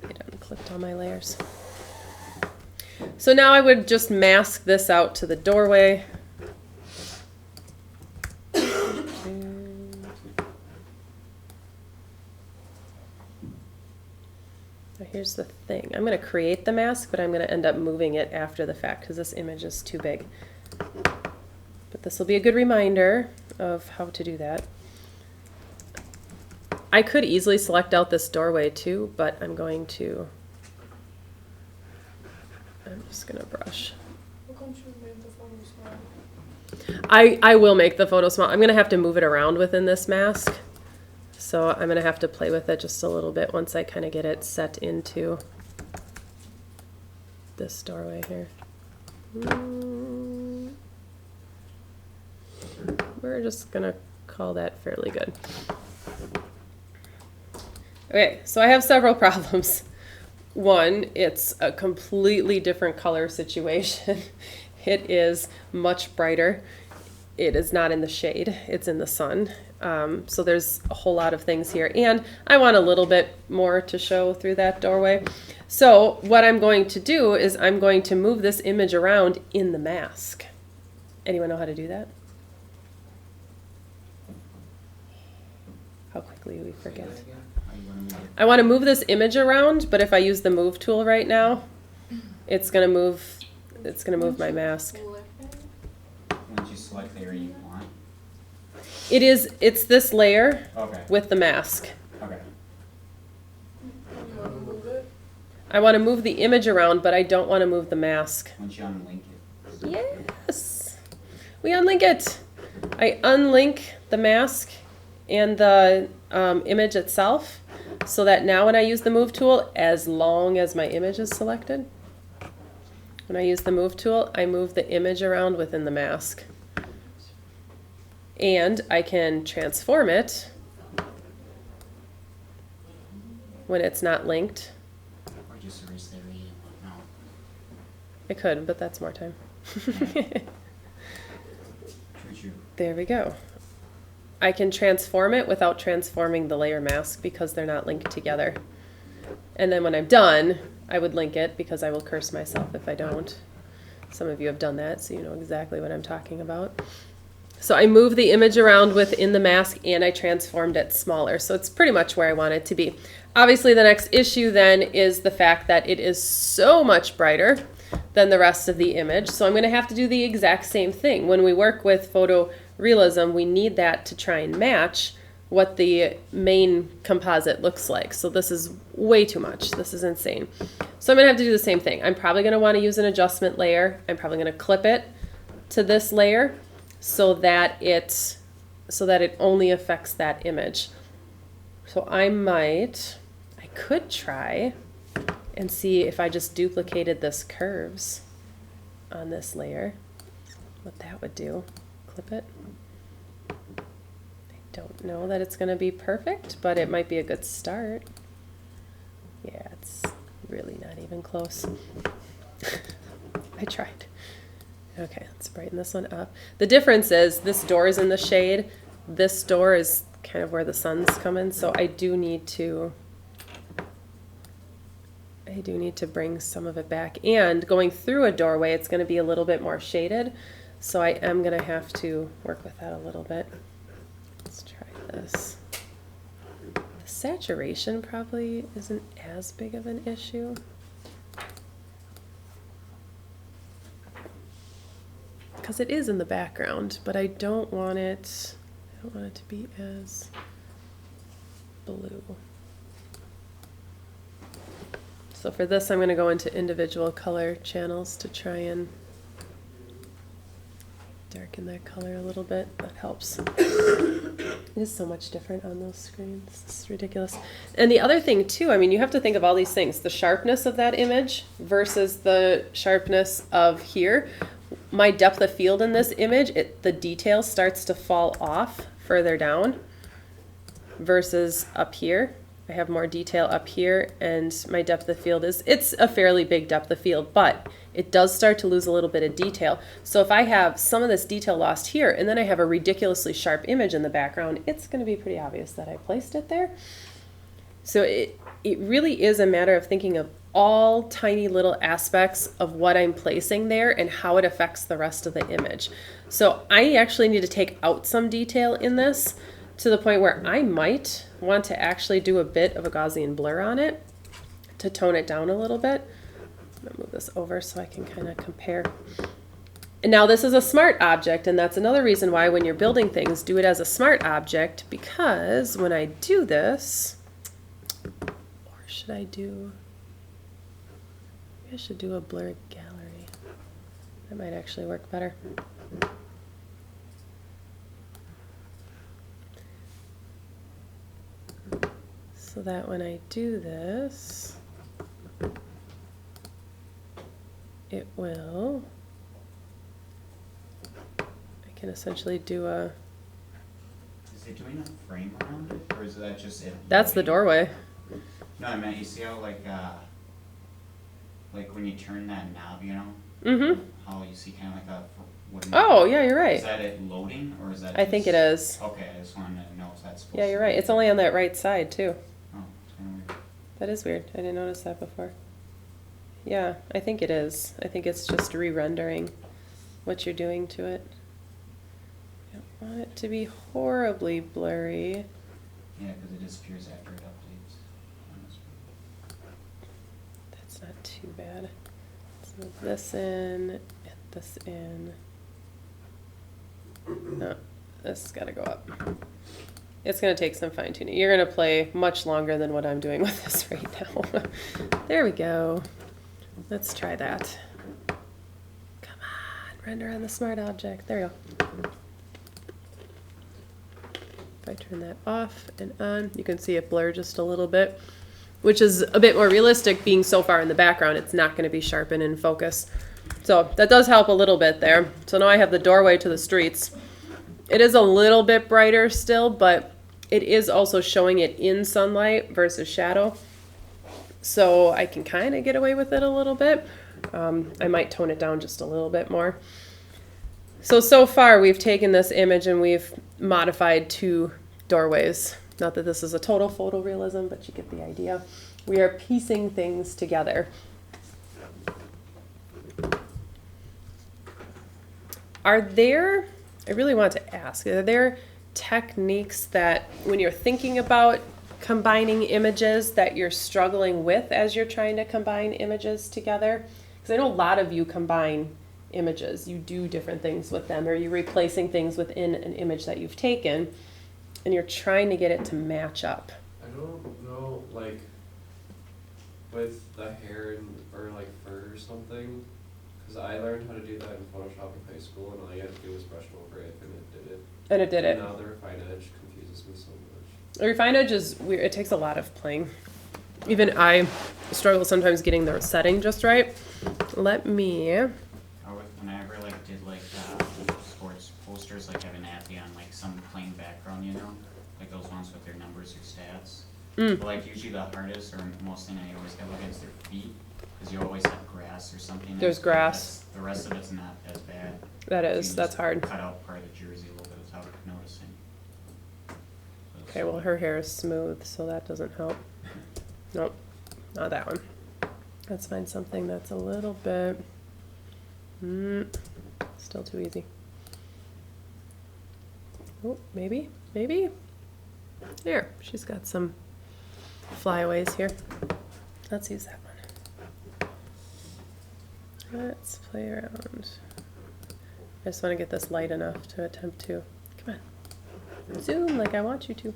S1: It unclipped all my layers. So now I would just mask this out to the doorway. Here's the thing. I'm going to create the mask, but I'm going to end up moving it after the fact because this image is too big. But this will be a good reminder of how to do that. I could easily select out this doorway too, but I'm just going to brush.
S2: How come you made the photo small?
S1: I will make the photo small. I'm going to have to move it around within this mask. So I'm going to have to play with it just a little bit once I kind of get it set into this doorway here. We're just going to call that fairly good. Okay, so I have several problems. One, it's a completely different color situation. It is much brighter. It is not in the shade, it's in the sun. So there's a whole lot of things here. And I want a little bit more to show through that doorway. So what I'm going to do is I'm going to move this image around in the mask. Anyone know how to do that? How quickly we forget. I want to move this image around, but if I use the move tool right now, it's going to move my mask.
S3: Once you select the area you want.
S1: It's this layer
S3: Okay.
S1: with the mask.
S3: Okay.
S2: You want to move it?
S1: I want to move the image around, but I don't want to move the mask.
S3: Once you unlink it.
S1: Yes! We unlink it! I unlink the mask and the image itself, so that now when I use the move tool, as long as my image is selected, when I use the move tool, I move the image around within the mask. And I can transform it when it's not linked.
S3: Or just erase the area you want. No.
S1: I could, but that's more time.
S3: True.
S1: There we go. I can transform it without transforming the layer mask because they're not linked together. And then when I'm done, I would link it because I will curse myself if I don't. Some of you have done that, so you know exactly what I'm talking about. So I moved the image around within the mask and I transformed it smaller. So it's pretty much where I want it to be. Obviously the next issue then is the fact that it is so much brighter than the rest of the image. So I'm going to have to do the exact same thing. When we work with photorealism, we need that to try and match what the main composite looks like. So this is way too much. This is insane. So I'm going to have to do the same thing. I'm probably going to want to use an adjustment layer. I'm probably going to clip it to this layer so that it only affects that image. So I could try and see if I just duplicated this curves on this layer, what that would do. Clip it. I don't know that it's going to be perfect, but it might be a good start. Yeah, it's really not even close. I tried. Okay, let's brighten this one up. The difference is this door is in the shade. This door is kind of where the sun's coming, so I do need to bring some of it back. And going through a doorway, it's going to be a little bit more shaded, so I am going to have to work with that a little bit. Let's try this. The saturation probably isn't as big of an issue. Because it is in the background, but I don't want it to be as blue. So for this, I'm going to go into individual color channels to try and darken that color a little bit. That helps. It is so much different on those screens. It's ridiculous. And the other thing too, I mean, you have to think of all these things. The sharpness of that image versus the sharpness of here. My depth of field in this image, the detail starts to fall off further down versus up here. I have more detail up here, and my depth of field it's a fairly big depth of field, but it does start to lose a little bit of detail. So if I have some of this detail lost here, and then I have a ridiculously sharp image in the background, it's going to be pretty obvious that I placed it there. So it really is a matter of thinking of all tiny little aspects of what I'm placing there and how it affects the rest of the image. So I actually need to take out some detail in this to the point where I might want to actually do a bit of a Gaussian blur on it to tone it down a little bit. I'm gonna move this over so I can kind of compare. And now this is a smart object, and that's another reason why when you're building things, do it as a smart object, because when I do this, or should I do, maybe I should do a blur gallery. That might actually work better. So that when I do this, it will, I can essentially do a,
S3: Is it doing a frame around it, or is that just it?
S1: that's the doorway.
S3: No, I meant, you see how like when you turn that knob, you know?
S1: Mm-hmm.
S3: How you see kind of like a wooden.
S1: Oh, yeah, you're right.
S3: Is that it loading, or is that
S1: I think it is.
S3: Okay, I just wanted to know if that's supposed
S1: Yeah, you're right. It's only on that right side, too.
S3: Oh, it's kind of weird.
S1: That is weird. I didn't notice that before. Yeah, I think it is. I think it's just re-rendering what you're doing to it. I don't want it to be horribly blurry.
S3: Yeah, because it disappears after it updates.
S1: That's not too bad. Let's move this in, and this in. No, this has got to go up. It's going to take some fine tuning. You're going to play much longer than what I'm doing with this right now. There we go. Let's try that. Come on, render on the smart object. There we go. If I turn that off and on, you can see it blur just a little bit, which is a bit more realistic being so far in the background. It's not going to be sharp and in focus. So that does help a little bit there. So now I have the doorway to the streets. It is a little bit brighter still, but it is also showing it in sunlight versus shadow. So I can kind of get away with it a little bit. I might tone it down just a little bit more. So far we've taken this image and we've modified 2 doorways. Not that this is a total photorealism, but you get the idea. We are piecing things together. Are there I really want to ask, are there techniques that when you're thinking about combining images that you're struggling with as you're trying to combine images together? Because I know a lot of you combine images. You do different things with them, or you're replacing things within an image that you've taken, and you're trying to get it to match up.
S2: I don't know, like, with the hair or like fur or something, because I learned how to do that in Photoshop in high school, and all you had to do was brush over it, and it did it.
S1: And it did it.
S2: And now the refined edge confuses me so much.
S1: The refined edge is weird. It takes a lot of playing. Even I struggle sometimes getting the setting just right. Let me.
S3: When I ever like did like sports posters, like have an athlete on like some plain background, you know, like those ones with their numbers or stats. But like usually the hardest or most thing I always have against their feet, because you always have grass or something.
S1: There's grass.
S3: The rest of it's not as bad.
S1: That
S3: You
S1: is.
S3: can
S1: That's
S3: just
S1: hard.
S3: Cut out part of the jersey a little bit without noticing.
S1: Okay, well, her hair is smooth, so that doesn't help. Nope, not that one. Let's find something that's a little bit, still too easy. Oh, maybe. There, she's got some flyaways here. Let's use that one. Let's play around. I just want to get this light enough to attempt to, come on, zoom like I want you to.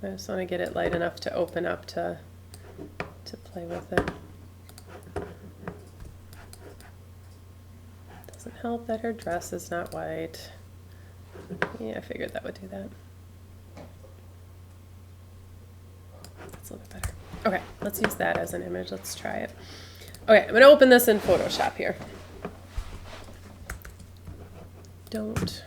S1: I just want to get it light enough to open up to play with it. Doesn't help that her dress is not white. Yeah, I figured that would do that. That's a little bit better. Okay, let's use that as an image. Let's try it. Okay, I'm going to open this in Photoshop here. Don't.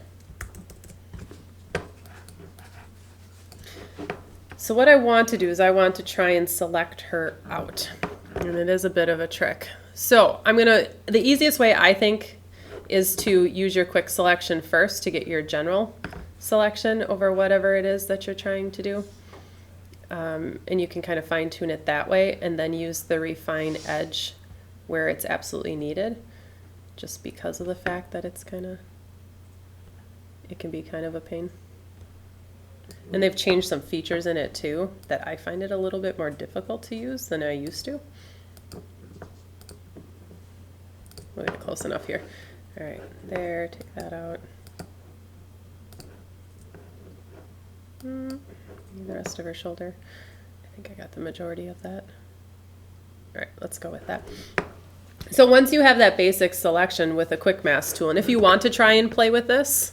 S1: So what I want to do is I want to try and select her out. And it is a bit of a trick. So the easiest way I think is to use your quick selection first to get your general selection over whatever it is that you're trying to do. And you can kind of fine tune it that way and then use the refine edge where it's absolutely needed, just because of the fact that it can be kind of a pain. And they've changed some features in it too that I find it a little bit more difficult to use than I used to. We'll get close enough here. All right, there, take that out. The rest of her shoulder. I think I got the majority of that. All right, let's go with that. So once you have that basic selection with a quick mask tool, and if you want to try and play with this,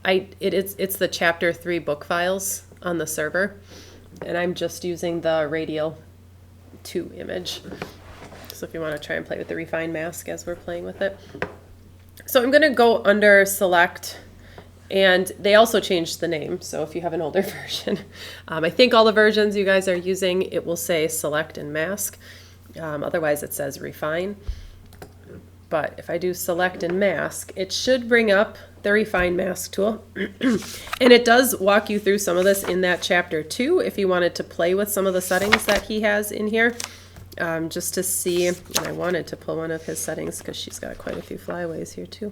S1: it's the chapter 3 book files on the server, and I'm just using the radial 2 image. So if you want to try and play with the refine mask as we're playing with it. So I'm going to go under select, and they also changed the name. So if you have an older version, I think all the versions you guys are using, it will say select and mask. Otherwise it says refine. But if I do select and mask, it should bring up the refine mask tool. And it does walk you through some of this in that chapter 2 if you wanted to play with some of the settings that he has in here. Just to see, and I wanted to pull one of his settings because she's got quite a few flyaways here too.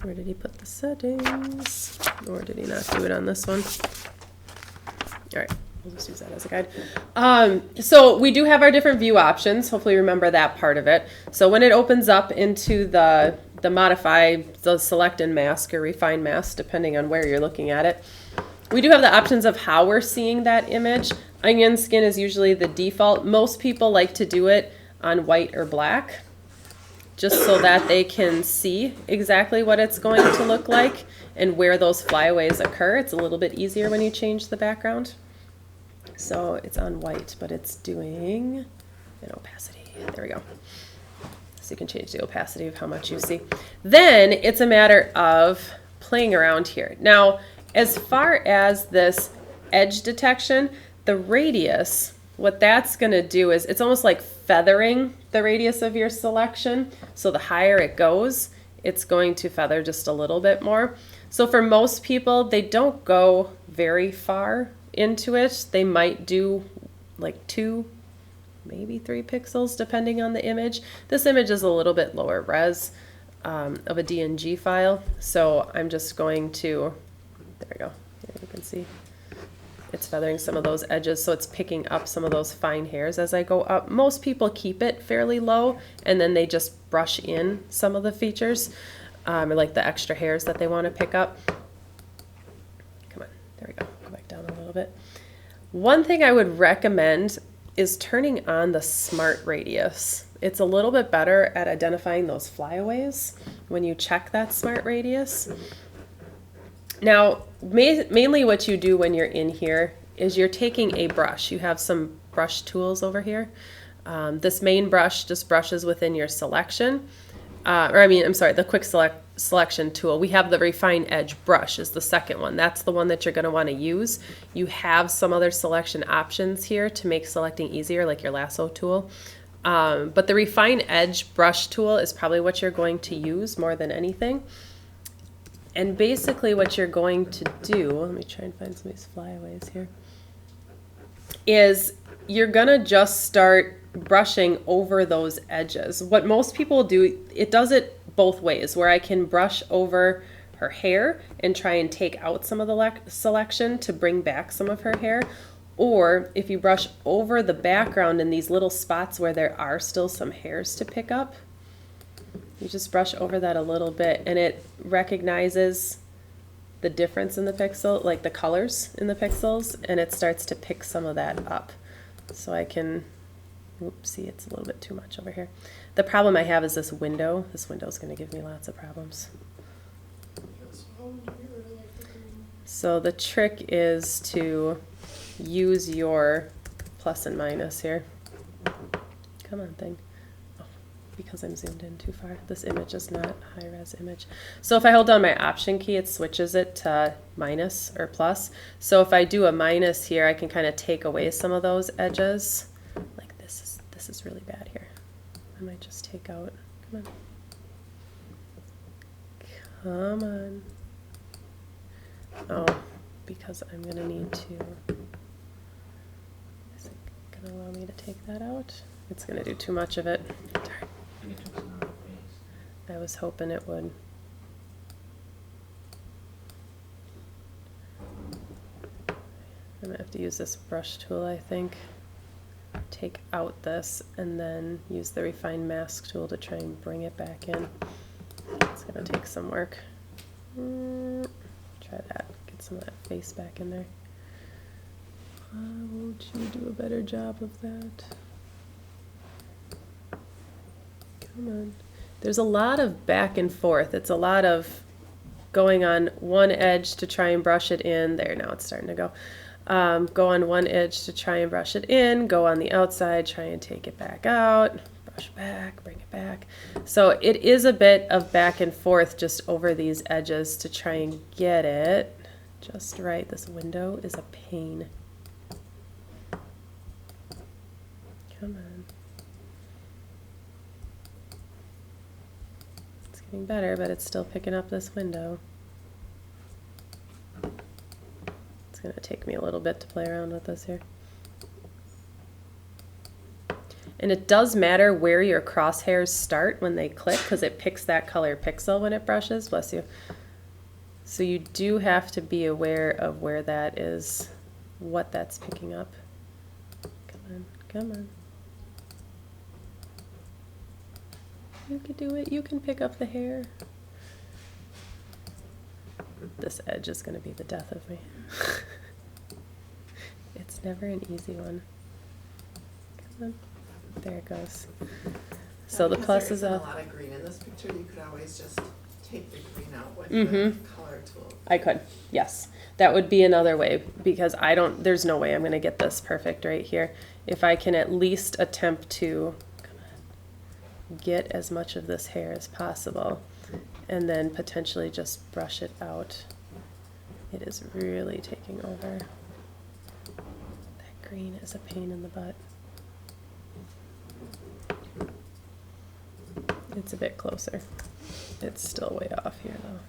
S1: Where did he put the settings? Or did he not do it on this one? All right. We'll just use that as a guide. So we do have our different view options. Hopefully remember that part of it. So when it opens up into the modify, the select and mask or refine mask, depending on where you're looking at it, we do have the options of how we're seeing that image. Onion skin is usually the default. Most people like to do it on white or black, just so that they can see exactly what it's going to look like and where those flyaways occur. It's a little bit easier when you change the background. So it's on white, but it's doing an opacity. There we go. So you can change the opacity of how much you see. Then it's a matter of playing around here. Now, as far as this edge detection, the radius, what that's going to do is it's almost like feathering the radius of your selection. So the higher it goes, it's going to feather just a little bit more. So for most people, they don't go very far into it. They might do like 2 maybe 3 pixels depending on the image. This image is a little bit lower res of a DNG file, so I'm just going to, there we go, here you can see it's feathering some of those edges, so it's picking up some of those fine hairs as I go up. Most people keep it fairly low and then they just brush in some of the features, or like the extra hairs that they want to pick up. Come on, there we go, go back down a little bit. One thing I would recommend is turning on the smart radius. It's a little bit better at identifying those flyaways when you check that smart radius. Now, mainly what you do when you're in here is you're taking a brush. You have some brush tools over here. This main brush just brushes within your selection. The quick selection tool. We have the refine edge brush is the second one. That's the one that you're going to want to use. You have some other selection options here to make selecting easier, like your lasso tool. But the refine edge brush tool is probably what you're going to use more than anything. And basically what you're going to do, let me try and find some of these flyaways here, is you're going to just start brushing over those edges. What most people do, it does it both ways, where I can brush over her hair and try and take out some of the selection to bring back some of her hair. Or if you brush over the background in these little spots where there are still some hairs to pick up, you just brush over that a little bit and it recognizes the difference in the pixel, like the colors in the pixels, and it starts to pick some of that up. So I can, oops, see, it's a little bit too much over here. The problem I have is this window. This window is going to give me lots of problems. So the trick is to use your plus and minus here. Come on, thing. Because I'm zoomed in too far. This image is not a high-res image. So if I hold down my option key, it switches it to minus or plus. So if I do a minus here, I can kind of take away some of those edges. Like this is really bad here. I might just take out, come on. Come on. Oh, because I'm gonna need to, is it gonna allow me to take that out? It's gonna do too much of it. Darn. I was hoping it would. I'm gonna have to use this brush tool, I think. Take out this and then use the refine mask tool to try and bring it back in. It's gonna take some work. Try that, get some of that face back in there. Won't you do a better job of that? Come on. There's a lot of back and forth. It's a lot of going on one edge to try and brush it in. There, now it's starting to go. Go on one edge to try and brush it in. Go on the outside, try and take it back out. Brush back, bring it back. So it is a bit of back and forth just over these edges to try and get it just right. This window is a pain. Come on. Better, but it's still picking up this window. It's going to take me a little bit to play around with this here. And it does matter where your crosshairs start when they click, because it picks that color pixel when it brushes. Bless you. So you do have to be aware of where that is, what that's picking up. Come on, come on. You can do it. You can pick up the hair. This edge is going to be the death of me. It's never an easy one. Come on. There it goes. So the plus is
S4: a
S1: up.
S4: lot of green in this picture. You could always just take the green out with the color tool.
S1: I could. Yes. That would be another way, because there's no way I'm going to get this perfect right here. If I can at least attempt to get as much of this hair as possible and then potentially just brush it out. It is really taking over. That green is a pain in the butt. It's a bit closer. It's still way off here though.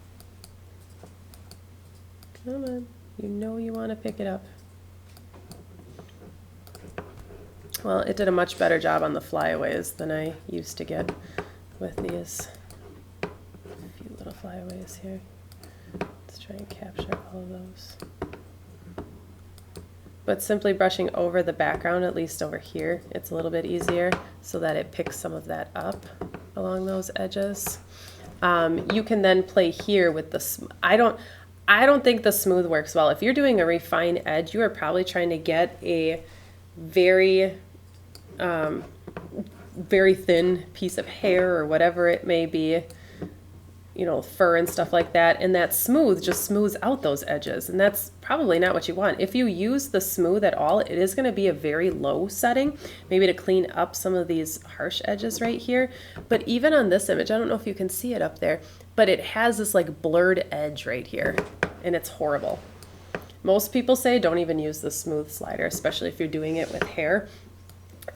S1: Come on, you know you want to pick it up. Well, it did a much better job on the flyaways than I used to get with these. A few little flyaways here. Let's try and capture all of those. But simply brushing over the background, at least over here, it's a little bit easier so that it picks some of that up along those edges. You can then play here with the, I don't think the smooth works well. If you're doing a refined edge, you are probably trying to get a very, very thin piece of hair or whatever it may be, you know, fur and stuff like that, and that smooth just smooths out those edges, and that's probably not what you want. If you use the smooth at all, it is going to be a very low setting, maybe to clean up some of these harsh edges right here. But even on this image, I don't know if you can see it up there, but it has this like blurred edge right here, and it's horrible. Most people say don't even use the smooth slider, especially if you're doing it with hair.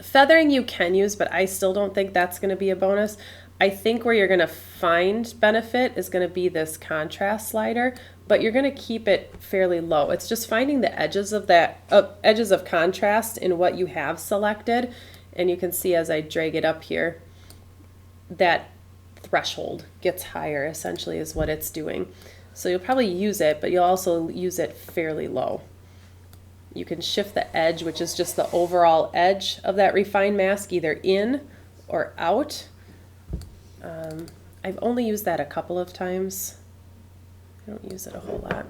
S1: Feathering you can use, but I still don't think that's going to be a bonus. I think where you're going to find benefit is going to be this contrast slider, but you're going to keep it fairly low. It's just finding the edges of that edges of contrast in what you have selected, and you can see as I drag it up here, that threshold gets higher, essentially is what it's doing. So you'll probably use it, but you'll also use it fairly low. You can shift the edge, which is just the overall edge of that refined mask, either in or out. I've only used that a couple of times. I don't use it a whole lot.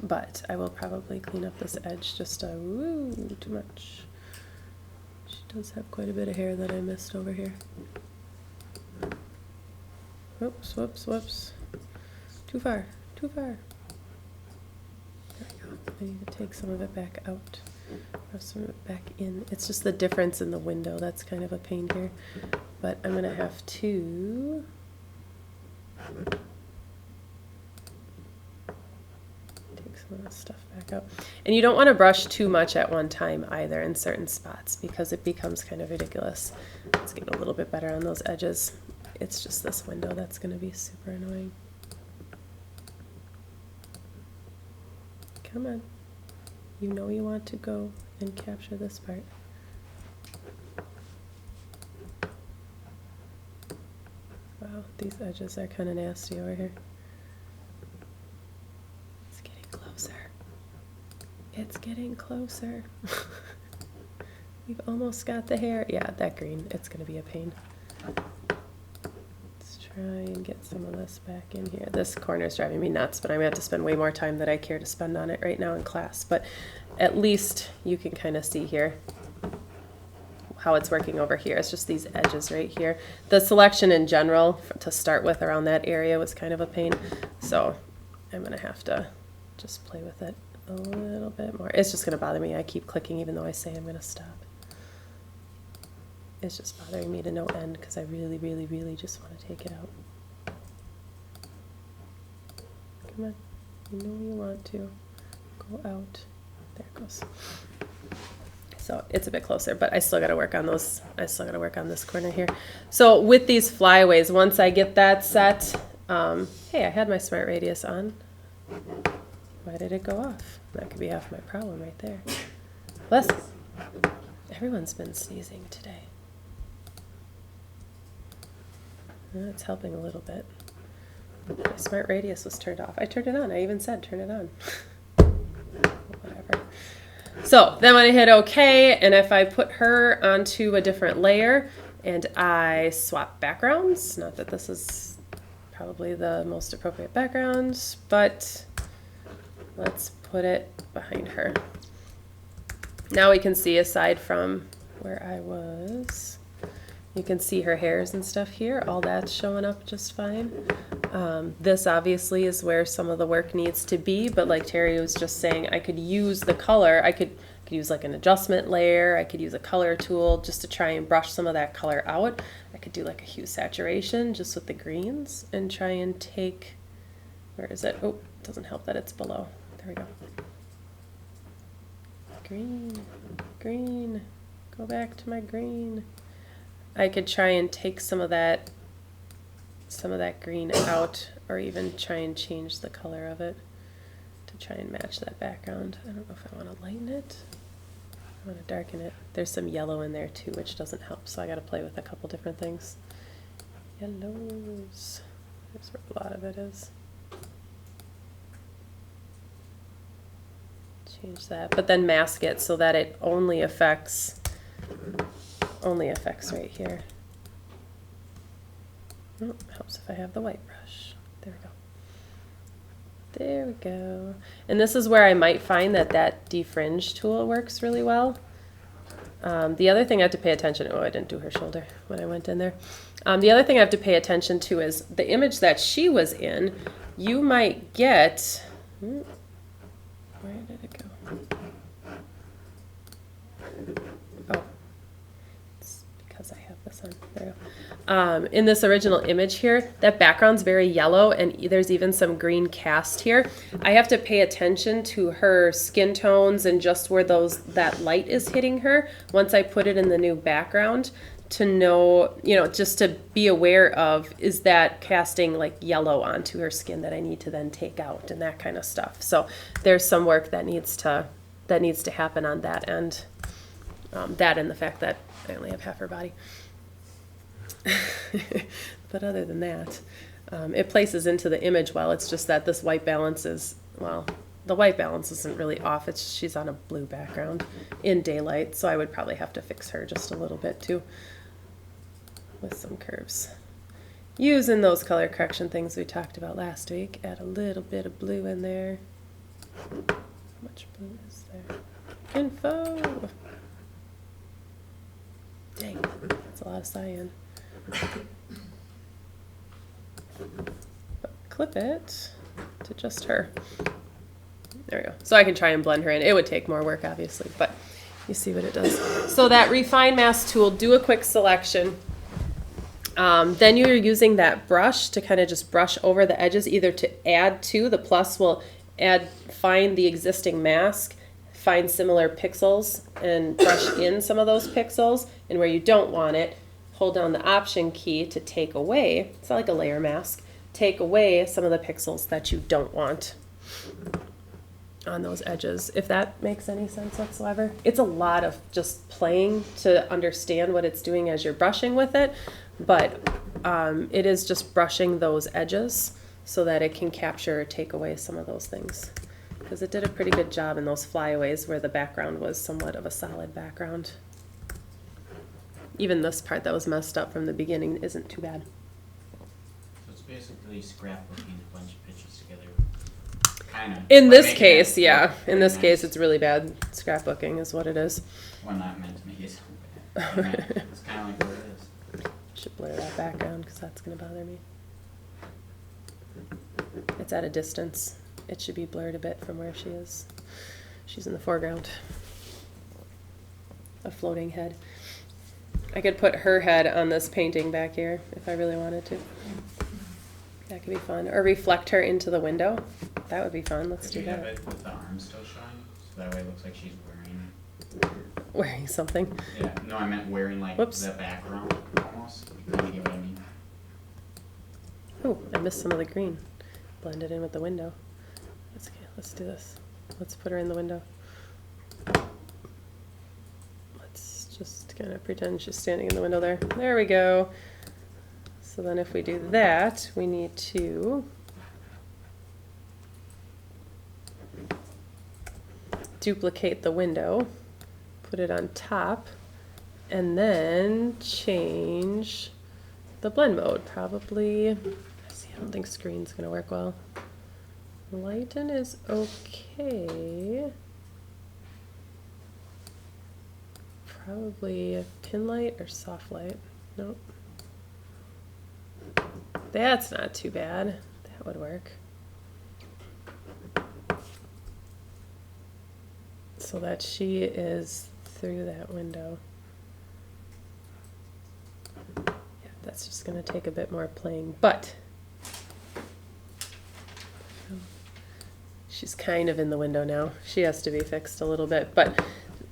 S1: But I will probably clean up this edge just too much. She does have quite a bit of hair that I missed over here. Whoops, whoops, whoops. Too far, too far. There we go. I need to take some of it back out. Or some of it back in. It's just the difference in the window. That's kind of a pain here. But I'm going to have to take some of this stuff back out. And you don't want to brush too much at one time either in certain spots because it becomes kind of ridiculous. Let's get a little bit better on those edges. It's just this window that's going to be super annoying. Come on. You know you want to go and capture this part. Wow, these edges are kind of nasty over here. It's getting closer. It's getting closer. We've almost got the hair. Yeah, that green, it's going to be a pain. Let's try and get some of this back in here. This corner is driving me nuts, but I'm going to have to spend way more time than I care to spend on it right now in class. But at least you can kind of see here how it's working over here. It's just these edges right here. The selection in general to start with around that area was kind of a pain. So I'm going to have to just play with it a little bit more. It's just going to bother me. I keep clicking even though I say I'm going to stop. It's just bothering me to no end because I really, really, really just want to take it out. Come on. You know you want to. Go out. There it goes. So it's a bit closer, but I still got to work on those. I still got to work on this corner here. So with these flyaways, once I get that set, hey, I had my smart radius on. Why did it go off? That could be half my problem right there. Bless. Everyone's been sneezing today. It's helping a little bit. My smart radius was turned off. I turned it on. I even said turn it on. Whatever. So then when I hit OK, and if I put her onto a different layer and I swap backgrounds, not that this is probably the most appropriate background, but let's put it behind her. Now we can see, aside from where I was, you can see her hairs and stuff here. All that's showing up just fine. This obviously is where some of the work needs to be, but like Terry was just saying, I could use the color. I could use like an adjustment layer. I could use a color tool just to try and brush some of that color out. I could do like a hue saturation just with the greens and try and take, where is it? Oh, it doesn't help that it's below. There we go. Green, green, go back to my green. I could try and take some of that green out, or even try and change the color of it to try and match that background. I don't know if I want to lighten it I want to darken it. There's some yellow in there too, which doesn't help, so I got to play with a couple different things. Yellows. There's where a lot of it is. Change that, but then mask it so that it only affects right here. Oh, helps if I have the white brush. There we go. There we go. And this is where I might find that defringe tool works really well. The other thing I have to pay attention, oh, I didn't do her shoulder when I went in there. The other thing I have to pay attention to is the image that she was in, you might get, where did it go? Oh, it's because I have this on, there we go. In this original image here, that background's very yellow and there's even some green cast here. I have to pay attention to her skin tones and just where that light is hitting her once I put it in the new background to know, just to be aware of, is that casting like yellow onto her skin that I need to then take out and that kind of stuff. So there's some work that needs to happen on that end. That and the fact that I only have half her body. But other than that, it places into the image well. It's just that this white balance is, well, the white balance isn't really off. It's she's on a blue background in daylight, so I would probably have to fix her just a little bit too with some curves. Using those color correction things we talked about last week, add a little bit of blue in there. How much blue is there? Info! Dang, that's a lot of cyan. But clip it to just her. There we go. So I can try and blend her in. It would take more work, obviously, but you see what it does. So that refine mask tool, do a quick selection. Then you're using that brush to kind of just brush over the edges, either to add to, the plus will find the existing mask, find similar pixels and brush in some of those pixels, and where you don't want it, hold down the option key to take away, it's not like a layer mask, take away some of the pixels that you don't want on those edges, if that makes any sense whatsoever. It's a lot of just playing to understand what it's doing as you're brushing with it, but it is just brushing those edges so that it can capture or take away some of those things. Because it did a pretty good job in those flyaways where the background was somewhat of a solid background. Even this part that was messed up from the beginning isn't too bad.
S3: So it's basically scrapbooking a bunch of pictures together. Kind of.
S1: In this case, yeah. In this case, it's really bad. Scrapbooking is what it is.
S3: Well, not meant to make it so bad. It's kind of like what it is.
S1: Should blur that background because that's going to bother me. It's at a distance. It should be blurred a bit from where she is. She's in the foreground. A floating head. I could put her head on this painting back here if I really wanted to. That could be fun. Or reflect her into the window. That would be fun. Let's do that.
S3: Could you have it with the arm still showing? So that way it looks like she's
S1: Wearing something.
S3: Yeah, no, I meant wearing like
S1: Whoops.
S3: the background almost. You get what I mean?
S1: Oh, I missed some of the green. Blend it in with the window. That's okay. Let's do this. Let's put her in the window. Let's just kind of pretend she's standing in the window there. There we go. So then if we do that, we need to duplicate the window, put it on top, and then change the blend mode. Probably, let's see, I don't think screen's gonna work well. Lighten is okay. Probably pin light or soft light. Nope. That's not too bad. That would work. So that she is through that window. Yeah, that's just going to take a bit more playing, but she's kind of in the window now. She has to be fixed a little bit, but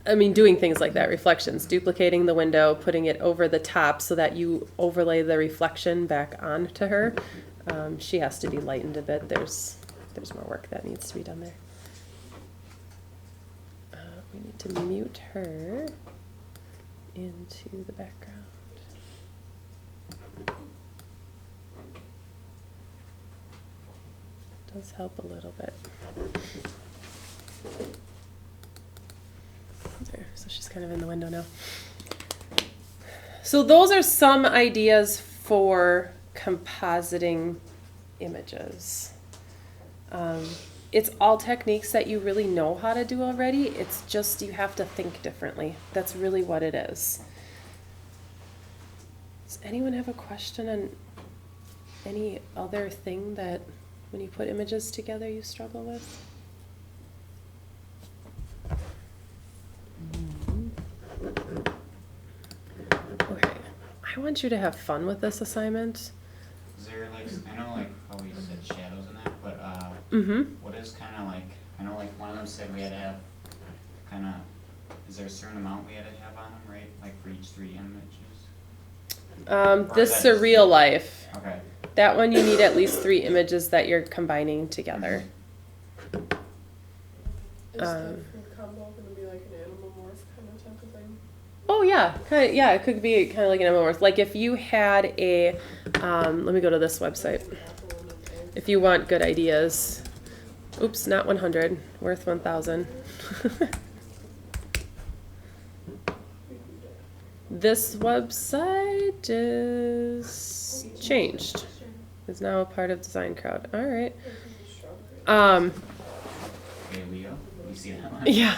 S1: I mean, doing things like that, reflections, duplicating the window, putting it over the top so that you overlay the reflection back onto her. She has to be lightened a bit. There's more work that needs to be done there. We need need to mute her into the background. Does help a little bit. There, so she's kind of in the window now. So those are some ideas for compositing images. It's all techniques that you really know how to do already. It's just you have to think differently. That's really what it is. Does anyone have a question on any other thing that when you put images together you struggle with? Okay, I want you to have fun with this assignment.
S3: Is there like, I know like how we said shadows and that, but what is kind of like, I know like one of them said we had to have kind of, is there a certain amount we had to have on them, right? Like for each 3 images?
S1: This surreal life.
S3: Okay.
S1: That one you need at least 3 images that you're combining together.
S5: Is the food combo gonna be like an animal morph kind of type of thing?
S1: Oh yeah, yeah. It could be kind of like an MMORPH. Like if you had a, let me go to this website.
S5: An apple and an egg.
S1: If you want good ideas, oops, not 100, worth 1,000. This website is changed. It's now a part of Design Crowd. All right.
S3: Okay, Leo, you see that one?
S1: Yeah.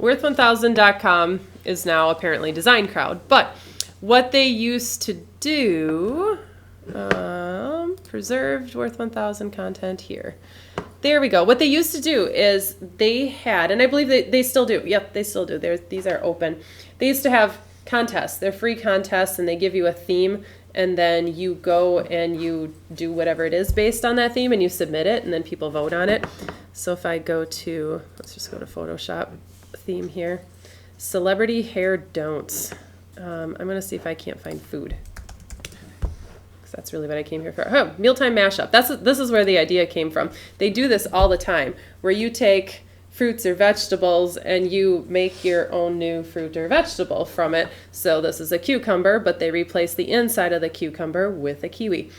S1: Worth1000.com is now apparently Design Crowd. But what they used to do, preserved Worth 1000 content here. There we go. What they used to do is they had, and I believe they still do. Yep, they still do. These are open. They used to have contests. They're free contests, and they give you a theme, and then you go and you do whatever it is based on that theme, and you submit it, and then people vote on it. So if I go to, let's just go to Photoshop theme here. Celebrity hair don'ts. I'm going to see if I can't find food. Because that's really what I came here for. Oh, mealtime mashup. This is where the idea came from. They do this all the time, where you take fruits or vegetables and you make your own new fruit or vegetable from it. So this is a cucumber, but they replace the inside of the cucumber with a kiwi.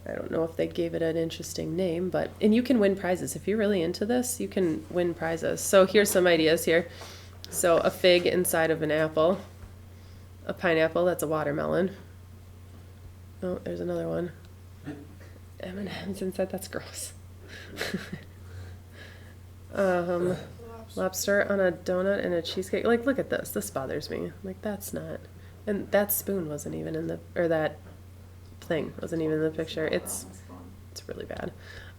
S1: I don't know if they gave it an interesting name, but, and you can win prizes. If you're really into this, you can win prizes. So here's some ideas here. So a fig inside of an apple, a pineapple, that's a watermelon. Oh, there's another one. M&M's inside, that's gross. Lobster on a donut and a cheesecake. Like, look at this. This bothers me. Like, that's not. And that spoon wasn't even in the, or that thing wasn't even in the picture. It's really bad.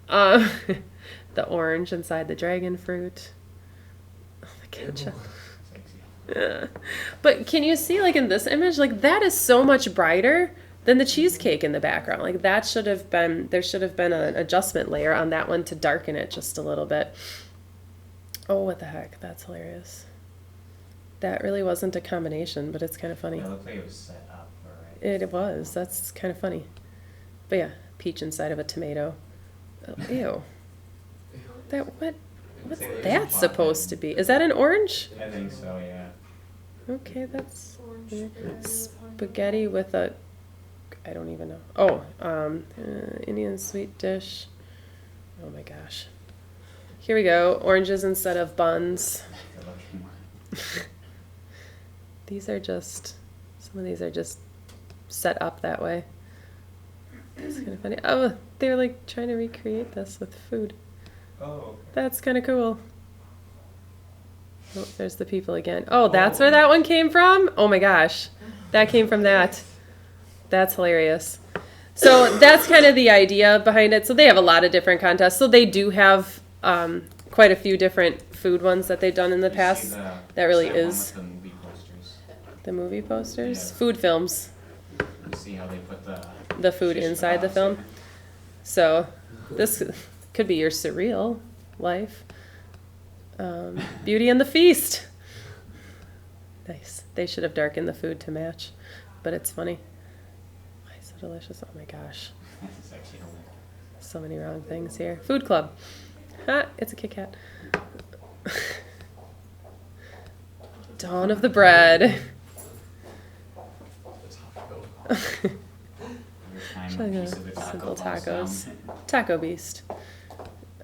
S1: The orange inside the dragon fruit. Oh, the ketchup. Yeah. But can you see, like in this image, like that is so much brighter than the cheesecake in the background. Like that should have been, there should have been an adjustment layer on that one to darken it just a little bit. Oh, what the heck? That's hilarious. That really wasn't a combination, but it's kind of funny.
S3: Yeah, it looked like it was set up, alright.
S1: It was. That's kind of funny. But yeah, peach inside of a tomato. Oh, ew. What's that supposed to be? Is that an orange?
S3: I think so, yeah.
S1: Okay, that's
S5: Orange
S1: spaghetti with a, I don't even know. Oh, Indian sweet dish. Oh my gosh. Here we go. Oranges instead of buns.
S3: Good looking one.
S1: These are just, some of these are just set up that way. It's kind of funny. Oh, they're like trying to recreate this with food.
S3: Oh, okay.
S1: That's kind of cool. Oh, there's the people again. Oh, that's where that one came from? Oh my gosh. That came from that. That's hilarious. So that's kind of the idea behind it. So they have a lot of different contests. So they do have quite a few different food ones that they've done in the
S3: You
S1: past.
S3: see
S1: That really
S3: one
S1: is.
S3: with the movie posters.
S1: The movie posters?
S3: Yeah.
S1: Food films.
S3: You see how they put
S1: The food
S3: shish
S1: inside the
S3: kebabs
S1: film.
S3: in.
S1: So this could be your surreal life. Beauty and the Feast. Nice. They should have darkened the food to match, but it's funny. Why so delicious? Oh my gosh.
S3: It's actually hilarious.
S1: So many wrong things here. Food Club. Ha, it's a Kit Kat. Dawn of the bread.
S3: Every time
S1: Try
S3: a
S1: to
S3: piece of the taco
S1: simple
S3: falls
S1: tacos.
S3: down.
S1: Taco Beast.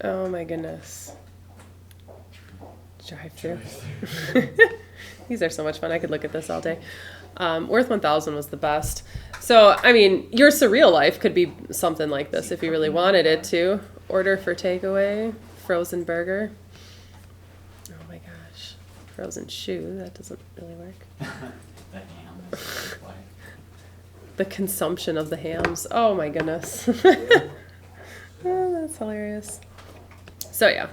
S1: Oh my goodness. Drive through. These are so much fun. I could look at this all day. Worth 1000 was the best. So, I mean, your surreal life could be something like this if you really wanted it to. Order for takeaway, frozen burger. Oh my gosh. Frozen shoe, that doesn't really work.
S3: The ham is like,
S1: The consumption of the hams. Oh my goodness. Oh, that's hilarious. So yeah.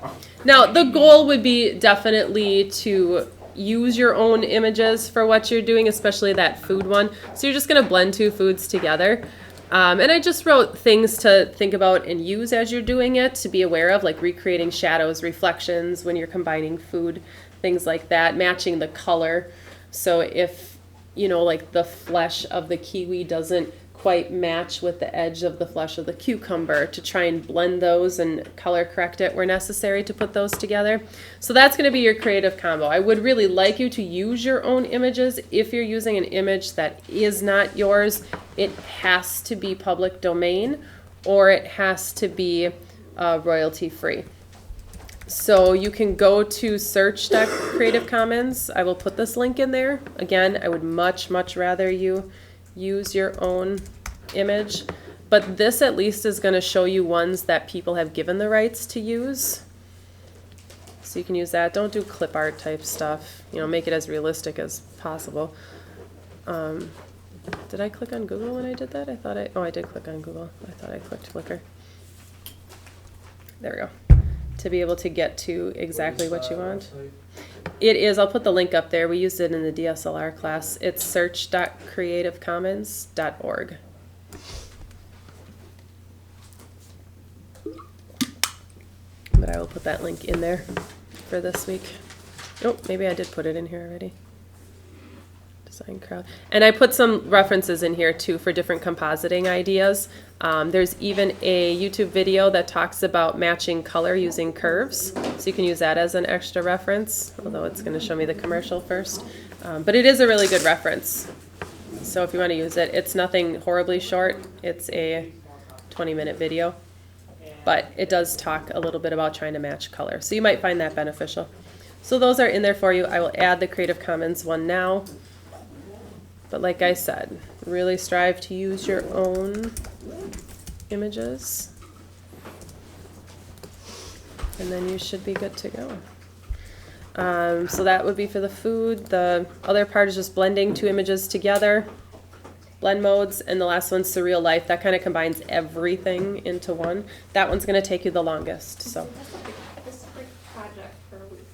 S1: Now the goal would be definitely to use your own images for what you're doing, especially that food one. So you're just gonna blend two foods together. And I just wrote things to think about and use as you're doing it, to be aware of, like recreating shadows, reflections when you're combining food, things like that, matching the color. So if, you know, like the flesh of the kiwi doesn't quite match with the edge of the flesh of the cucumber, to try and blend those and color correct it where necessary to put those together. So that's going to be your creative combo. I would really like you to use your own images. If you're using an image that is not yours, it has to be public domain, or it has to be royalty free. So you can go to search.creative commons. I will put this link in there. Again, I would much rather you use your own image, but this at least is going to show you ones that people have given the rights to use. So you can use that. Don't do clip art type stuff. You know, make it as realistic as possible. Did I click on Google when I did that? I did click on Google. I thought I clicked Flickr. There we go. To be able to get to exactly what you want. It is, I'll put the link up there. We used it in the DSLR class. It's search.creativecommons.org. But I will put that link in there for this week. Oh, maybe I did put it in here already. Design crowd. And I put some references in here too for different compositing ideas. There's even a YouTube video that talks about matching color using curves. So you can use that as an extra reference, although it's going to show me the commercial first. But it is a really good reference. So if you want to use it, it's nothing horribly short. It's a 20-minute video. But it does talk a little bit about trying to match color. So you might find that beneficial. So those are in there for you. I will add the Creative Commons one now. But like I said, really strive to use your own images. And then you should be good to go. So that would be for the food. The other part is just blending two images together. Blend modes, and the last one's Surreal Life. That kind of combines everything into one. That one's going to take you the longest. So
S5: This is like a project for a week.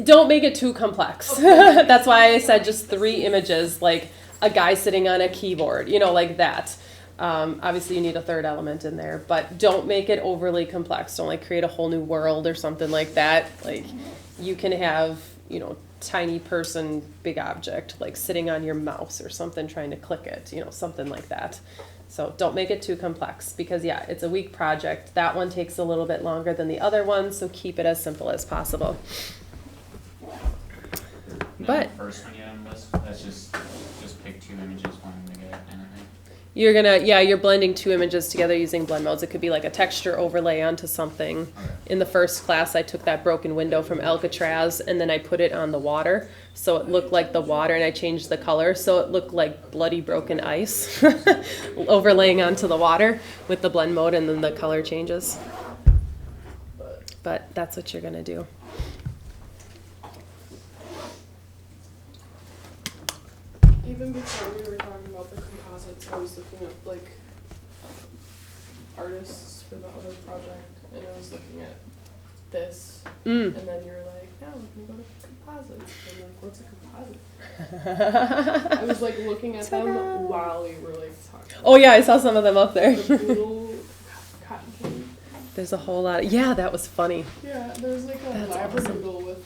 S1: Don't make it too complex.
S5: Okay.
S1: That's why I said just 3 images, like a guy sitting on a keyboard, you know, like that. Obviously you need a third element in there, but don't make it overly complex. Don't like create a whole new world or something like that. Like you can have, you know, tiny person, big object, like sitting on your mouse or something trying to click it, you know, something like that. So don't make it too complex because yeah, it's a week project. That one takes a little bit longer than the other one, so keep it as simple as possible. But
S3: the first one you have on the list, that's just pick 2 images, one together kind of thing.
S1: you're blending 2 images together using blend modes. It could be like a texture overlay onto something.
S3: Okay.
S1: In the first class, I took that broken window from Alcatraz and then I put it on the water. So it looked like the water, and I changed the color so it looked like bloody broken ice overlaying onto the water with the blend mode, and then the color changes. But that's what you're going to do.
S5: Even before we were talking about the composites, I was looking at like artists for the other project, and I was looking at this, and then you were like, "No, we can go to composites." And I'm like, "What's a composite?" I was like looking at them while you were like talking.
S1: Oh yeah, I saw some of them up there.
S5: The poodle cotton candy.
S1: There's a whole lot. Yeah, that was funny.
S5: Yeah, there's like a
S1: That's
S5: labradoodle with like